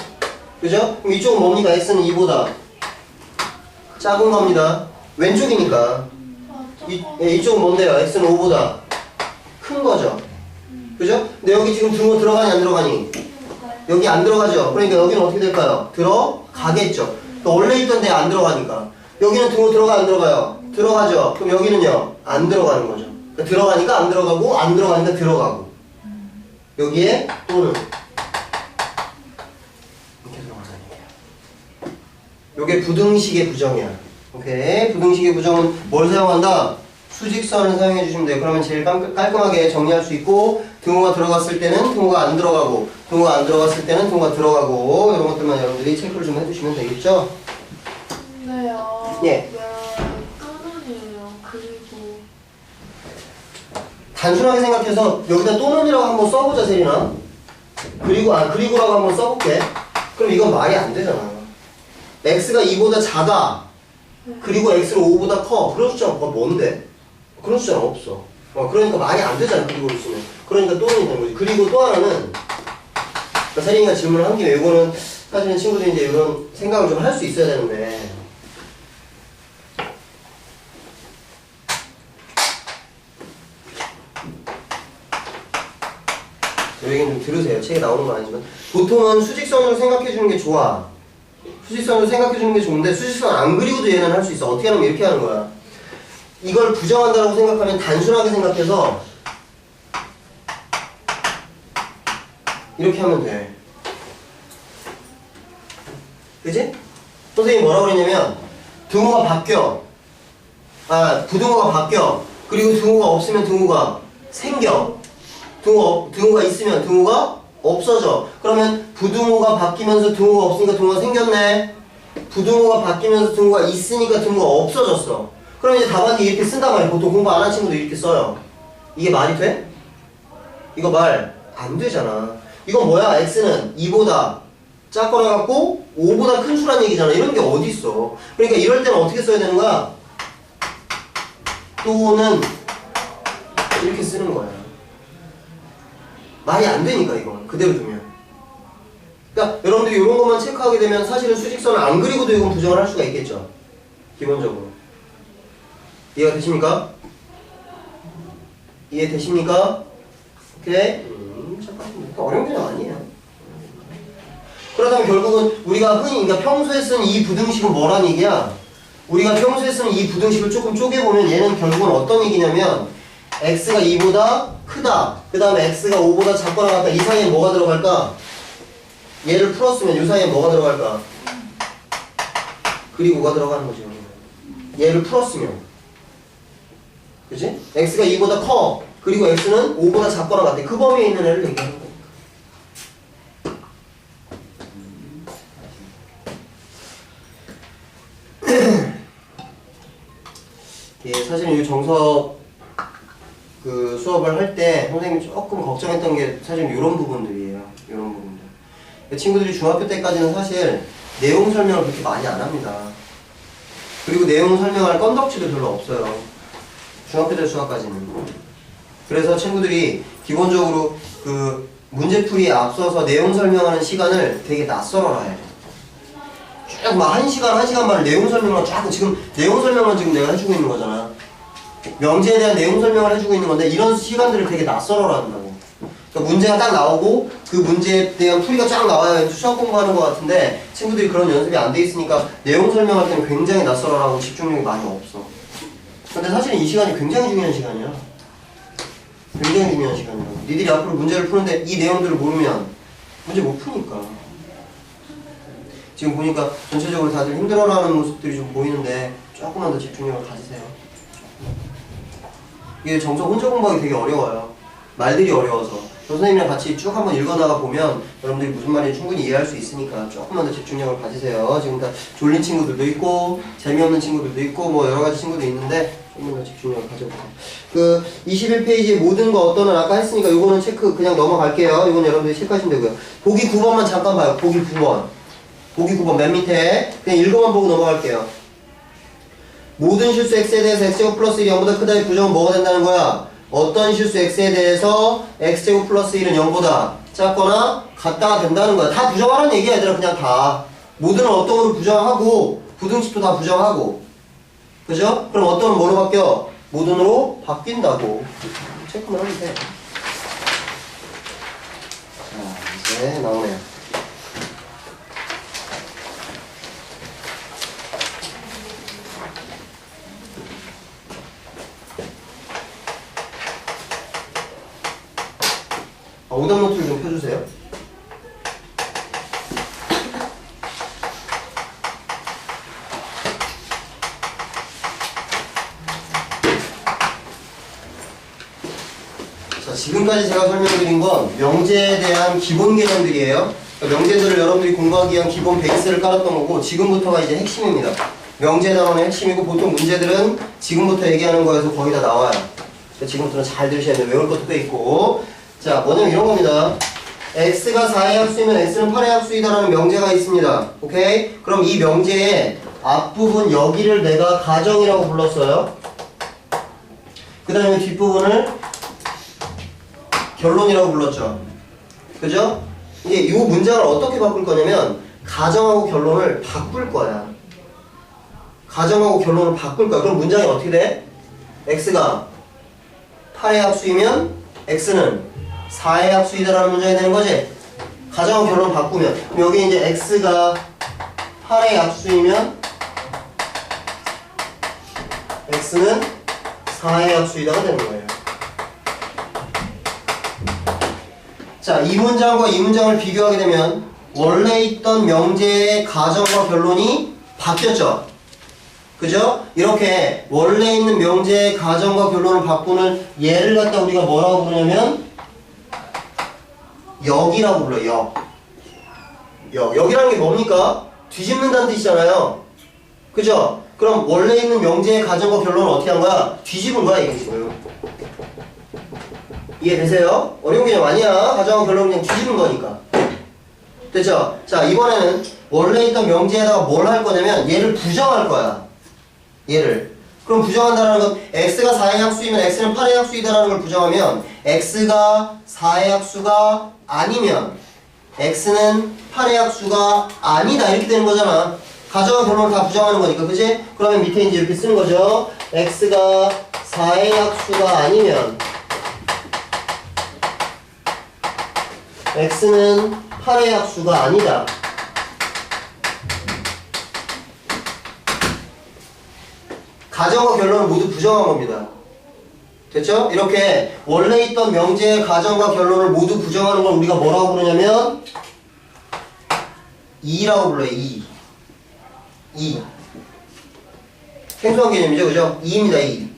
그죠? 그럼 이쪽은 뭡니까? x는 2보다 작은 겁니다. 왼쪽이니까. 이쪽은 뭔데요? x는 5보다 큰 거죠? 그죠? 근데 여기 지금 등호 들어가니 안 들어가니? 여기 안 들어가죠? 그러니까 여기는 어떻게 될까요? 들어가겠죠. 또 원래 있던 데에 안 들어가니까. 여기는 등호 들어가 안 들어가요? 들어가죠. 그럼 여기는요? 안 들어가는 거죠. 그러니까 들어가니까 안 들어가고 안 들어가니까 들어가고. 여기에 또는 이렇게 들어간다는 얘기야. 요게 부등식의 부정이야. 오케이? 부등식의 부정은 뭘 사용한다? 수직선을 사용해 주시면 돼요. 그러면 제일 깔끔하게 정리할 수 있고 등호가 들어갔을 때는 등호가 안 들어가고 등호가 안 들어갔을 때는 등호가 들어가고 이런 것들만 여러분들이 체크를 좀 해주시면 되겠죠? 네요. 예. 또는이에요. 그리고 단순하게 생각해서 여기다 또는이라고 한번 써보자 세린아. 그리고라고 한번 써볼게. 그럼 이건 말이 안 되잖아. x가 2보다 작아 그리고 x는 5보다 커. 그런 숫자가 뭔데? 그런 숫자는 없어. 그러니까 말이 안 되잖아. 그리고 있으면. 그러니까 또는 되는 거지. 그리고 또 하나는 세린이가 질문을 한 김에 이거는 사실은 친구들이 이제 이런 생각을 좀 할 수 있어야 되는데 이 얘기는 좀 들으세요. 책에 나오는 건 아니지만 보통은 수직선으로 생각해 주는 게 좋아. 수직선으로 생각해 주는 게 좋은데 수직선 안 그리고도 얘는 할 수 있어. 어떻게 하면 이렇게 하는 거야. 이걸 부정한다고 생각하면 단순하게 생각해서 이렇게 하면 돼. 그지? 선생님이 뭐라고 그랬냐면 등호가 바뀌어. 부등호가 바뀌어. 그리고 등호가 없으면 등호가 생겨. 등호가 있으면 등호가 없어져. 그러면 부등호가 바뀌면서 등호가 없으니까 등호가 생겼네. 부등호가 바뀌면서 등호가 있으니까 등호가 없어졌어. 그럼 이제 답안지 이렇게 쓴단 말이야. 보통 공부 안 한 친구도 이렇게 써요. 이게 말이 돼? 이거 말 안 되잖아. 이건 뭐야? x는 2보다 작거나 같고 5보다 큰 수란 얘기잖아. 이런 게 어디 있어? 그러니까 이럴 때는 어떻게 써야 되는 거야? 또는 이렇게 쓰는 거야. 말이 안 되니까 이건 그대로 두면. 그러니까 여러분들이 이런 것만 체크하게 되면 사실은 수직선을 안 그리고도 이건 부정을 할 수가 있겠죠. 기본적으로. 이해가 되십니까? 이해되십니까? 오케이? 잠깐 어려운 게 아니에요. 그렇다면 결국은 우리가 흔히 그러니까 평소에 쓰는 이 부등식은 뭐란 얘기야? 우리가 평소에 쓰는 이 부등식을 조금 쪼개보면 얘는 결국은 어떤 얘기냐면 x가 2보다 크다. 그 다음에 x가 5보다 작거나 같다. 이 사이에 뭐가 들어갈까? 얘를 풀었으면 이 사이에 뭐가 들어갈까? 그리고가 들어가는 거죠. 얘를 풀었으면. 그치? x가 2보다 커. 그리고 x는 5보다 작거나 같아. 그 범위에 있는 애를 얘기하는 거야. 예, 사실은 이 정석 그 수업을 할 때 선생님이 조금 걱정했던 게 사실 이런 부분들이에요. 이런 부분들. 친구들이 중학교 때까지는 사실 내용 설명을 그렇게 많이 안 합니다. 그리고 내용 설명할 건덕지도 별로 없어요. 중학교 때 수학까지는. 그래서 친구들이 기본적으로 그 문제풀이에 앞서서 내용 설명하는 시간을 되게 낯설어라 해요. 쭉 막 1시간, 1시간 반을 내용 설명을 쫙 지금 내용 설명을 지금 내가 해주고 있는 거잖아. 명제에 대한 내용 설명을 해주고 있는 건데 이런 시간들을 되게 낯설어라 한다고. 그러니까 문제가 딱 나오고 그 문제에 대한 풀이가 쫙 나와야 수학 공부하는 것 같은데 친구들이 그런 연습이 안 돼 있으니까 내용 설명할 때는 굉장히 낯설어라고 집중력이 많이 없어. 근데 사실은 이 시간이 굉장히 중요한 시간이야. 굉장히 중요한 시간이야. 니들이 앞으로 문제를 푸는데 이 내용들을 모르면 문제 못 푸니까. 지금 보니까 전체적으로 다들 힘들어하는 모습들이 좀 보이는데 조금만 더 집중력을 가지세요. 이게 정석 혼자 공부하기 되게 어려워요. 말들이 어려워서. 선생님이랑 같이 쭉 한번 읽어나가 보면 여러분들이 무슨 말인지 충분히 이해할 수 있으니까 조금만 더 집중력을 가지세요. 지금 다 졸린 친구들도 있고 재미없는 친구들도 있고 뭐 여러가지 친구도 있는데 조금만 더 집중력을 가져보세요. 그 21페이지에 모든 거 어떤은 아까 했으니까 요거는 체크 그냥 넘어갈게요. 이건 여러분들이 체크하시면 되고요. 보기 9번만 잠깐 봐요. 보기 9번. 보기 9번 맨 밑에 그냥 읽어만 보고 넘어갈게요. 모든 실수 x에 대해서 x제곱 플러스 1이 0보다 크다의 부정은 뭐가 된다는 거야? 어떤 실수 x에 대해서 x제곱 플러스 1은 0보다 작거나 같다가 된다는 거야. 다 부정하라는 얘기야 얘들아. 그냥 다. 모든은 어떤으로 부정하고 부등식도 다 부정하고. 그죠? 그럼 어떤은 뭐로 바뀌어? 모든으로 바뀐다고. 체크만 하면 돼. 자, 이제 나오네요. 오답 노트를 좀 펴주세요. 자, 지금까지 제가 설명드린 건 명제에 대한 기본 개념들이에요. 그러니까 명제들을 여러분들이 공부하기 위한 기본 베이스를 깔았던 거고 지금부터가 이제 핵심입니다. 명제 단원의 핵심이고 보통 문제들은 지금부터 얘기하는 거에서 거의 다 나와요. 지금부터는 잘 들으셔야 돼요. 외울 것도 꽤 있고. 자, 뭐냐면 이런 겁니다. x가 4의 합수이면 x는 8의 합수이다라는 명제가 있습니다. 오케이? 그럼 이 명제에 앞부분 여기를 내가 가정이라고 불렀어요. 그 다음에 뒷부분을 결론이라고 불렀죠. 그죠? 이제 이 문장을 어떻게 바꿀 거냐면 가정하고 결론을 바꿀 거야. 가정하고 결론을 바꿀 거야. 그럼 문장이 어떻게 돼? x가 8의 합수이면 x는 4의 합수이다라는 문장이 되는 거지. 가정하고 결론 바꾸면 그럼 여기 이제 x가 8의 합수이면 x는 4의 합수이다가 되는 거예요. 자, 이 문장과 이 문장을 비교하게 되면 원래 있던 명제의 가정과 결론이 바뀌었죠. 그죠? 이렇게 원래 있는 명제의 가정과 결론을 바꾸는 예를 갖다 우리가 뭐라고 부르냐면 역이라고 불러요. 역이라는 게 뭡니까? 뒤집는다는 뜻이잖아요. 그죠? 그럼 원래 있는 명제의 가정과 결론을 어떻게 한 거야? 뒤집은 거야 이게 지금. 이해되세요? 어려운 개념 아니야. 가정과 결론은 그냥 뒤집은 거니까. 됐죠? 자, 이번에는 원래 있던 명제에다가 뭘 할 거냐면 얘를 부정할 거야. 얘를. 그럼 부정한다는 건 x가 4의 합수이면 x는 8의 합수이다라는 걸 부정하면 x가 4의 합수가 아니면 x는 8의 합수가 아니다 이렇게 되는 거잖아. 가정과 결론을 다 부정하는 거니까. 그치? 그러면 밑에 이제 이렇게 쓰는 거죠. x가 4의 합수가 아니면 x는 8의 합수가 아니다. 가정과 결론을 모두 부정한 겁니다. 됐죠? 이렇게 원래 있던 명제의 가정과 결론을 모두 부정하는 걸 우리가 뭐라고 부르냐면 2라고 불러요. 2. 생소한 개념이죠. 그죠? 2입니다. 2.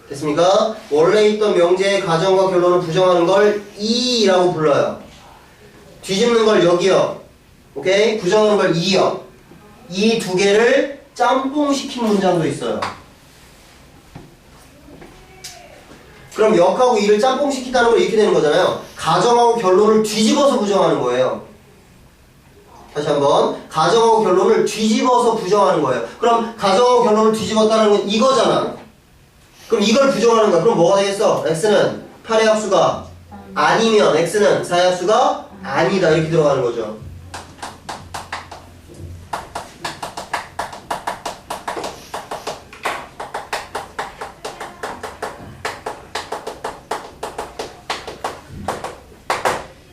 됐습니까? 원래 있던 명제의 가정과 결론을 부정하는 걸 2라고 불러요. 뒤집는 걸 여기요. 오케이? 부정하는 걸 2요. 이 두 개를 짬뽕시킨 문장도 있어요. 그럼 역하고 2를 짬뽕시키다는 걸 이렇게 되는 거잖아요. 가정하고 결론을 뒤집어서 부정하는 거예요. 다시 한번 가정하고 결론을 뒤집어서 부정하는 거예요. 그럼 가정하고 결론을 뒤집었다는 건 이거잖아. 그럼 이걸 부정하는 거야. 그럼 뭐가 되겠어? x는 8의 합수가 아니면 x는 4의 합수가 아니다 이렇게 들어가는 거죠.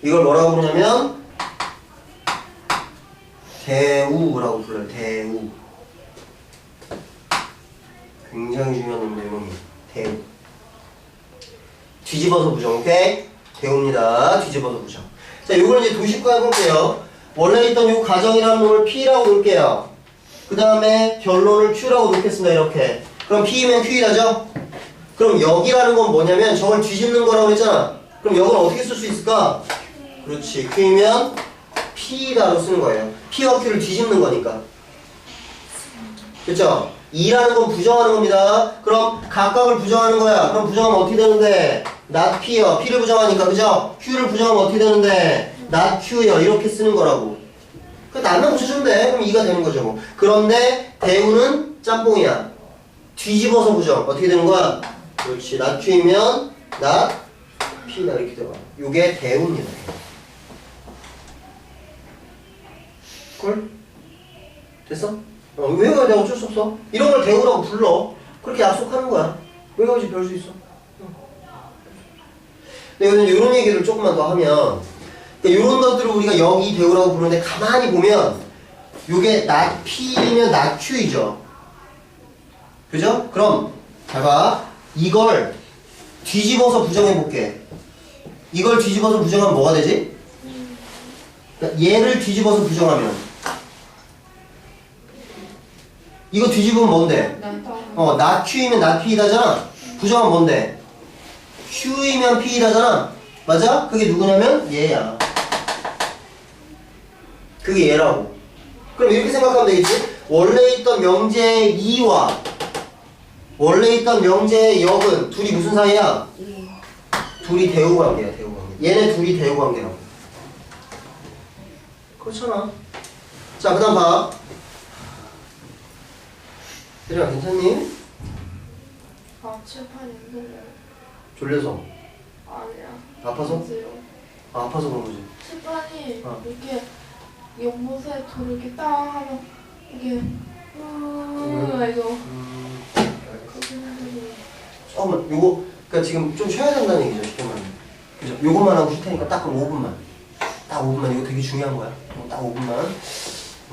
이걸 뭐라고 부르냐면 대우라고 불러요. 대우. 굉장히 중요한 내용이 대우. 뒤집어서 부정. 오케이? 대우입니다. 뒤집어서 부정. 자, 요거는 이제 도식화 해볼게요. 원래 있던 요 가정이라는 놈을 P라고 놓을게요. 그 다음에 결론을 Q라고 놓겠습니다. 이렇게. 그럼 P면 Q이라죠? 그럼 여기라는 건 뭐냐면 저걸 뒤집는 거라고 했잖아. 그럼 여기는 어떻게 쓸 수 있을까? 그렇지. Q면 P다로 쓰는 거예요. P와 Q를 뒤집는 거니까. 그쵸? 2라는 건 부정하는 겁니다. 그럼 각각을 부정하는 거야. 그럼 부정하면 어떻게 되는데? not P요. P를 부정하니까. 그죠? Q를 부정하면 어떻게 되는데? not Q요. 이렇게 쓰는 거라고. 그 나만 붙여주면 돼. 그럼 2가 되는 거죠. 뭐. 그런데 대우는 짬뽕이야. 뒤집어서 부정. 어떻게 되는 거야? 그렇지. not Q이면 not P다. 이렇게 들어가. 요게 대우입니다. 꿀? 됐어? 외워야 돼. 어쩔 수 없어. 이런 걸 대우라고 불러. 그렇게 약속하는 거야. 외워야지 별 수 있어. 근데 이런 얘기를 조금만 더 하면 이런 것들을 우리가 여기 대우라고 부르는데 가만히 보면 요게 not P면 not Q이죠. 그죠? 그럼 잘 봐. 이걸 뒤집어서 부정해볼게. 이걸 뒤집어서 부정하면 뭐가 되지? 그러니까 얘를 뒤집어서 부정하면 이거 뒤집으면 뭔데? not Q이면 not P이다잖아. 부정하면 뭔데? Q이면 P이다잖아. 맞아? 그게 누구냐면 얘야. 그게 얘라고. 그럼 이렇게 생각하면 되겠지? 원래 있던 명제의 2와 원래 있던 명제의 역은 둘이 무슨 사이야? 둘이 대우관계야. 대우관계. 얘네 둘이 대우관계라고. 그렇잖아. 자, 그 다음 봐. 혜린아 괜찮니? 아, 칠판 힘들어요. 졸려서? 아니야. 아파서? 그래요. 아, 아파서 그런 거지. 칠판이 어. 이렇게 연못에 돌을 이렇게 딱 하면 이게 이거 그게 힘들어요. 조금만 요거 그러니까 지금 좀 쉬어야 된다는 얘기죠. 쉽게 말하면. 그죠? 요것만 하고 쉴 테니까 딱 그럼 5분만. 딱 5분만. 이거 되게 중요한 거야. 딱 5분만.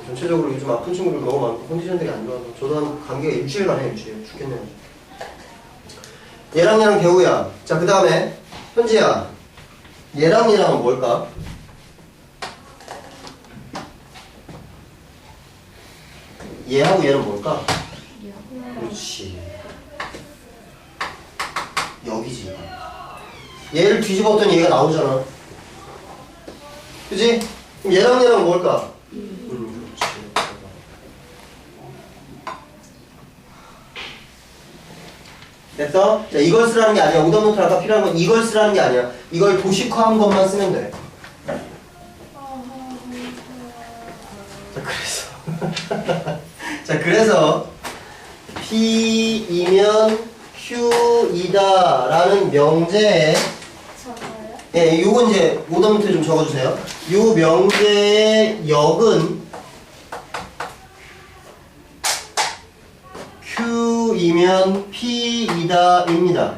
전체적으로 요즘 아픈 친구들 너무 많고 컨디션 되게 안 좋아서 저도 한 감기가 일주일만 해. 일주일. 죽겠네요. 얘랑 대우야. 자, 그 다음에 현지야. 얘랑 얘랑은 뭘까? 얘하고 얘는 뭘까? 그렇지. 여기지. 얘를 뒤집었더니 얘가 나오잖아. 그지? 그럼 얘랑 얘랑 뭘까? 그렇지. 됐어? 자, 이걸 쓰라는 게 아니야. 오답노트 아까 필요한 건 이걸 쓰라는 게 아니야. 이걸 도식화한 것만 쓰면 돼. 자, 그래서. 자, 그래서 P이면 Q이다 라는 명제에 저거요? 예, 요건 이제 오답노트에 좀 적어주세요. 요 명제의 역은 Q이면 P이다 입니다.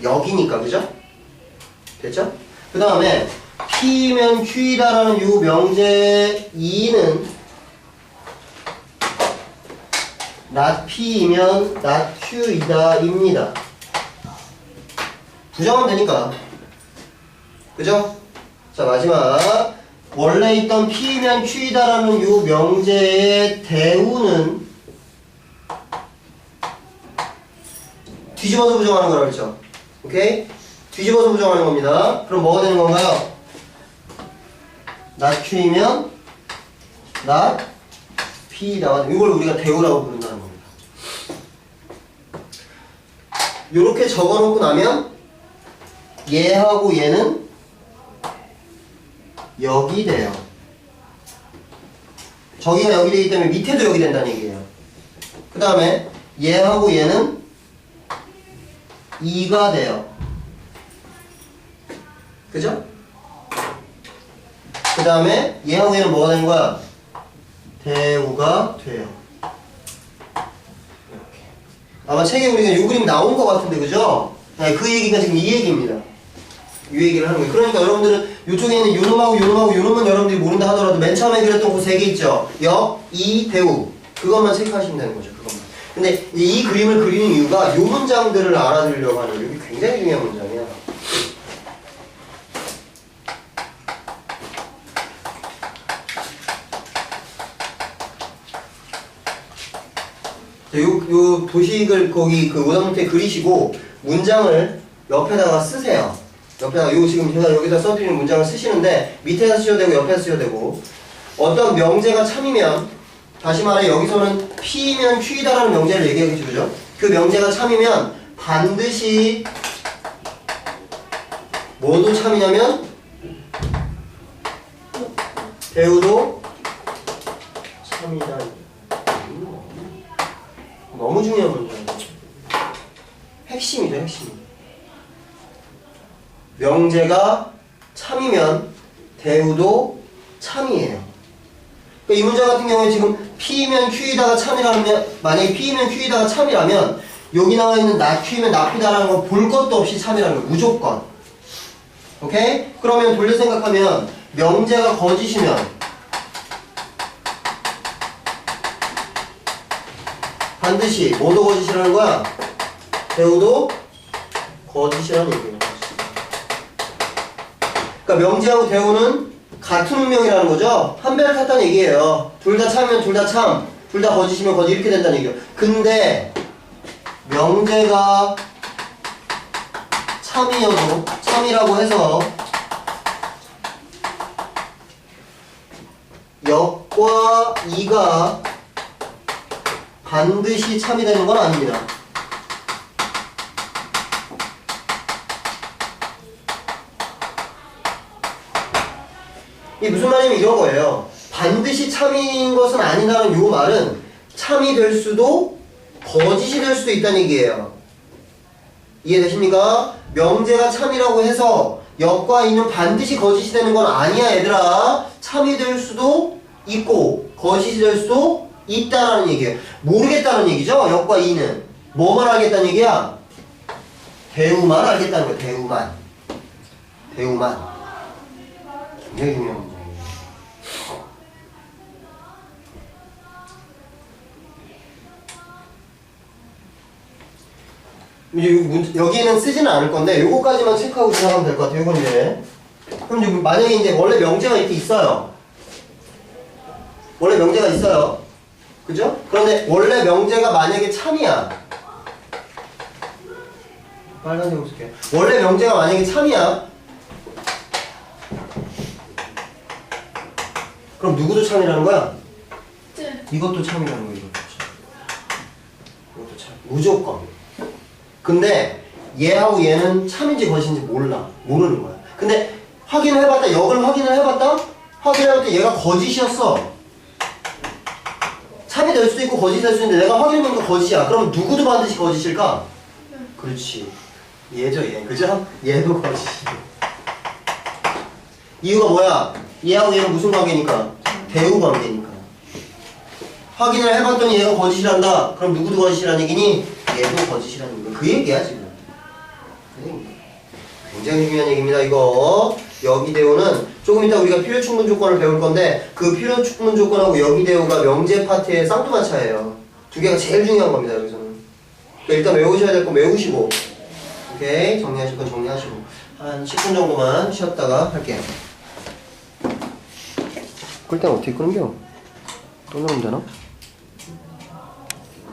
역이니까, 그죠? 됐죠? 그 다음에 P면 Q이다 라는 요 명제 2는 not P이면 not Q이다 입니다. 부정하면 되니까. 그죠? 자, 마지막. 원래 있던 P면 Q이다 라는 요 명제의 대우는 뒤집어서 부정하는 거라고 했죠. 오케이? 뒤집어서 부정하는 겁니다. 그럼 뭐가 되는 건가요? not Q이면 not P다. 이걸 우리가 대우라고 부른다는 겁니다. 요렇게 적어놓고 나면 얘하고 얘는 여기 돼요. 저기가 여기 되기 때문에 밑에도 여기 된다는 얘기예요. 그 다음에 얘하고 얘는 2가 돼요. 그죠? 그 다음에 얘하고 얘는 뭐가 되는 거야? 대우가 돼요. 이렇게. 아마 책에 우리가 이 그림이 나온 것 같은데, 그죠? 네, 그 얘기가 지금 이 얘기입니다. 이 얘기를 하는 거예요. 그러니까 여러분들은 이쪽에 있는 요놈하고 요놈하고 요놈은 여러분들이 모른다 하더라도 맨 처음에 그렸던 그 세 개 있죠? 역, 이, 대우. 그것만 체크하시면 되는 거죠. 그것만. 근데 이 그림을 그리는 이유가 요 문장들을 알아들으려고 하는 거예요. 이게 굉장히 중요한 문장이야. 요 도식을 거기 그 오답노트에 그리시고 문장을 옆에다가 쓰세요. 옆에다가 요 지금 제가 여기다 써드리는 문장을 쓰시는데 밑에다 쓰셔도 되고 옆에다 쓰셔도 되고 어떤 명제가 참이면 다시 말해 여기서는 P면 Q이다라는 명제를 얘기하겠죠. 그죠? 그 명제가 참이면 반드시 뭐도 참이냐면 대우도 참이다. 너무 중요한 문제예요. 핵심이죠, 핵심. 명제가 참이면 대우도 참이에요. 그러니까 이 문제 같은 경우에 지금 P면 Q이다가 참이라면 만약에 P면 Q이다가 참이라면 여기 나와 있는 not Q면 not P다라는 거 볼 것도 없이 참이라는 거 무조건. 오케이? 그러면 돌려 생각하면 명제가 거짓이면 반드시 뭐도 거짓이라는 거야? 대우도 거짓이라는 얘기예요. 그러니까 명제하고 대우는 같은 운명이라는 거죠? 한 배를 탔다는 얘기예요. 둘 다 참이면 둘 다 참, 둘 다 거짓이면 거짓 이렇게 된다는 얘기예요. 근데 명제가 참이어도 참이라고 해서 역과 이가 반드시 참이 되는 건 아닙니다. 이게 무슨 말이냐면 이런 거예요. 반드시 참인 것은 아니라는 요 말은 참이 될 수도 거짓이 될 수도 있다는 얘기예요. 이해되십니까? 명제가 참이라고 해서 역과 이는 반드시 거짓이 되는 건 아니야 얘들아. 참이 될 수도 있고 거짓이 될 수도 있다라는 얘기예요. 모르겠다는 얘기죠. 역과 이는 뭐만 알겠다는 얘기야? 대우만 알겠다는 거야. 대우만. 대우만. 굉장히 중요한 문제예요. 여기에는 쓰지는 않을 건데 요거까지만 체크하고 지나가면 될 것 같아요. 이건 이제 그럼 이제 만약에 이제 원래 명제가 이렇게 있어요. 원래 명제가 있어요. 그죠? 그런데 원래 명제가 만약에 참이야. 빨간색으로 쓸게요. 원래 명제가 만약에 참이야. 그럼 누구도 참이라는 거야? 네. 이것도 참이라는 거야. 이것도 참. 이것도 참. 무조건. 근데 얘하고 얘는 참인지 거짓인지 몰라. 모르는 거야. 근데 확인을 해봤다. 역을 확인을 해봤다. 확인해봤더니 얘가 거짓이었어. 참이 될 수도 있고 거짓이 될 수도 있는데 내가 확인해보니까 거짓이야. 그럼 누구도 반드시 거짓일까? 그렇지. 얘죠 얘. 그죠? 얘도 거짓이야. 이유가 뭐야? 얘하고 얘는 무슨 관계니까? 대우 관계니까. 확인을 해봤더니 얘가 거짓이란다. 그럼 누구도 거짓이라는 얘기니? 얘도 거짓이라는 얘기야. 그 얘기야 지금. 굉장히 중요한 얘기입니다. 이거 여기대우는 조금 이따 우리가 필요충분 조건을 배울 건데 그 필요충분 조건하고 여기대우가 명제 파트의 쌍두마차예요. 두 개가 제일 중요한 겁니다. 여기서는. 그러니까 일단 외우셔야 될 건 외우시고 오케이 정리하실 건 정리하시고 한 10분 정도만 쉬었다가 할게요. 끌 때는 어떻게 끄는겨? 또 넣으면 되나?